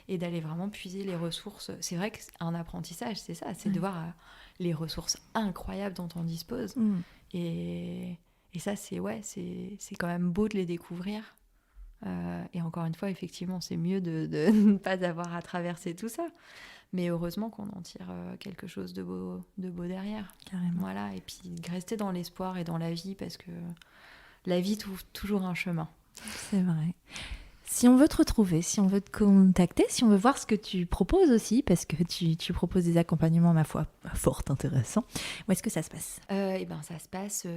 et d'aller vraiment puiser les ressources. C'est vrai qu'un apprentissage, c'est ça, c'est de voir les ressources incroyables dont on dispose. Et ça, c'est quand même beau de les découvrir. Et encore une fois, effectivement, c'est mieux de ne pas avoir à traverser tout ça. Mais heureusement qu'on en tire quelque chose de beau derrière. Carrément. Voilà, et puis rester dans l'espoir et dans la vie, parce que la vie trouve toujours un chemin. C'est vrai. Si on veut te retrouver, si on veut te contacter, si on veut voir ce que tu proposes aussi, parce que tu proposes des accompagnements, ma foi, fort intéressants, où est-ce que ça se passe ? Ça se passe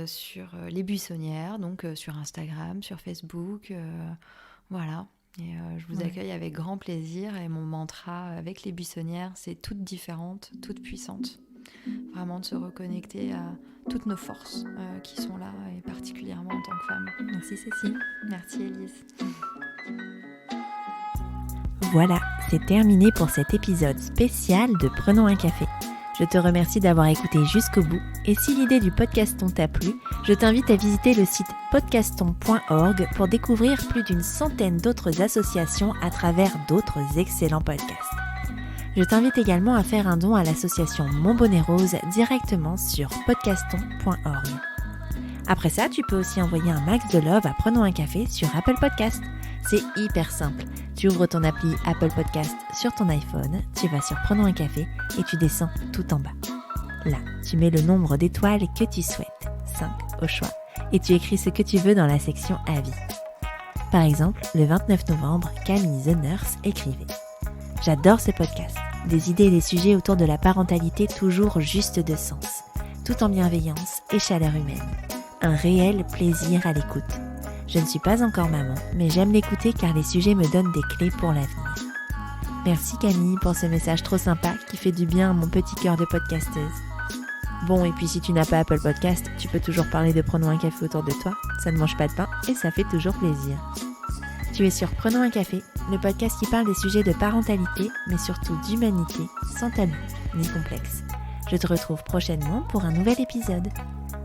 sur Les Buissonnières, donc sur Instagram, sur Facebook, voilà. Et je vous accueille avec grand plaisir. Et mon mantra avec Les Buissonnières, c'est toutes différentes, toutes puissantes. Vraiment de se reconnecter à toutes nos forces qui sont là, et particulièrement en tant que femme. Merci Cécile. Merci Élise. Voilà, c'est terminé pour cet épisode spécial de Prenons un café. Je te remercie d'avoir écouté jusqu'au bout, et si l'idée du podcaston t'a plu, je t'invite à visiter le site podcaston.org pour découvrir plus d'100 d'autres associations à travers d'autres excellents podcasts. Je t'invite également à faire un don à l'association Mon Bonnet Rose directement sur podcaston.org. Après ça, tu peux aussi envoyer un max de love à Prenons un café sur Apple Podcast. C'est hyper simple. Tu ouvres ton appli Apple Podcast sur ton iPhone, tu vas sur Prenons un café et tu descends tout en bas. Là, tu mets le nombre d'étoiles que tu souhaites, 5 au choix, et tu écris ce que tu veux dans la section Avis. Par exemple, le 29 novembre, Camille The Nurse écrivait « J'adore ce podcast, des idées et des sujets autour de la parentalité toujours juste de sens, tout en bienveillance et chaleur humaine. Un réel plaisir à l'écoute. Je ne suis pas encore maman, mais j'aime l'écouter car les sujets me donnent des clés pour l'avenir. Merci Camille pour ce message trop sympa qui fait du bien à mon petit cœur de podcasteuse. Bon, et puis si tu n'as pas Apple Podcast, tu peux toujours parler de Prenons un café autour de toi. Ça ne mange pas de pain et ça fait toujours plaisir. Tu es sur Prenons un café, le podcast qui parle des sujets de parentalité, mais surtout d'humanité, sans tabou ni complexe. Je te retrouve prochainement pour un nouvel épisode.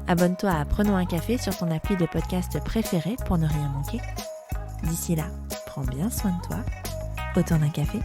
Abonne-toi à Prenons un café sur ton appli de podcast préféré pour ne rien manquer. D'ici là, prends bien soin de toi. Autour d'un café.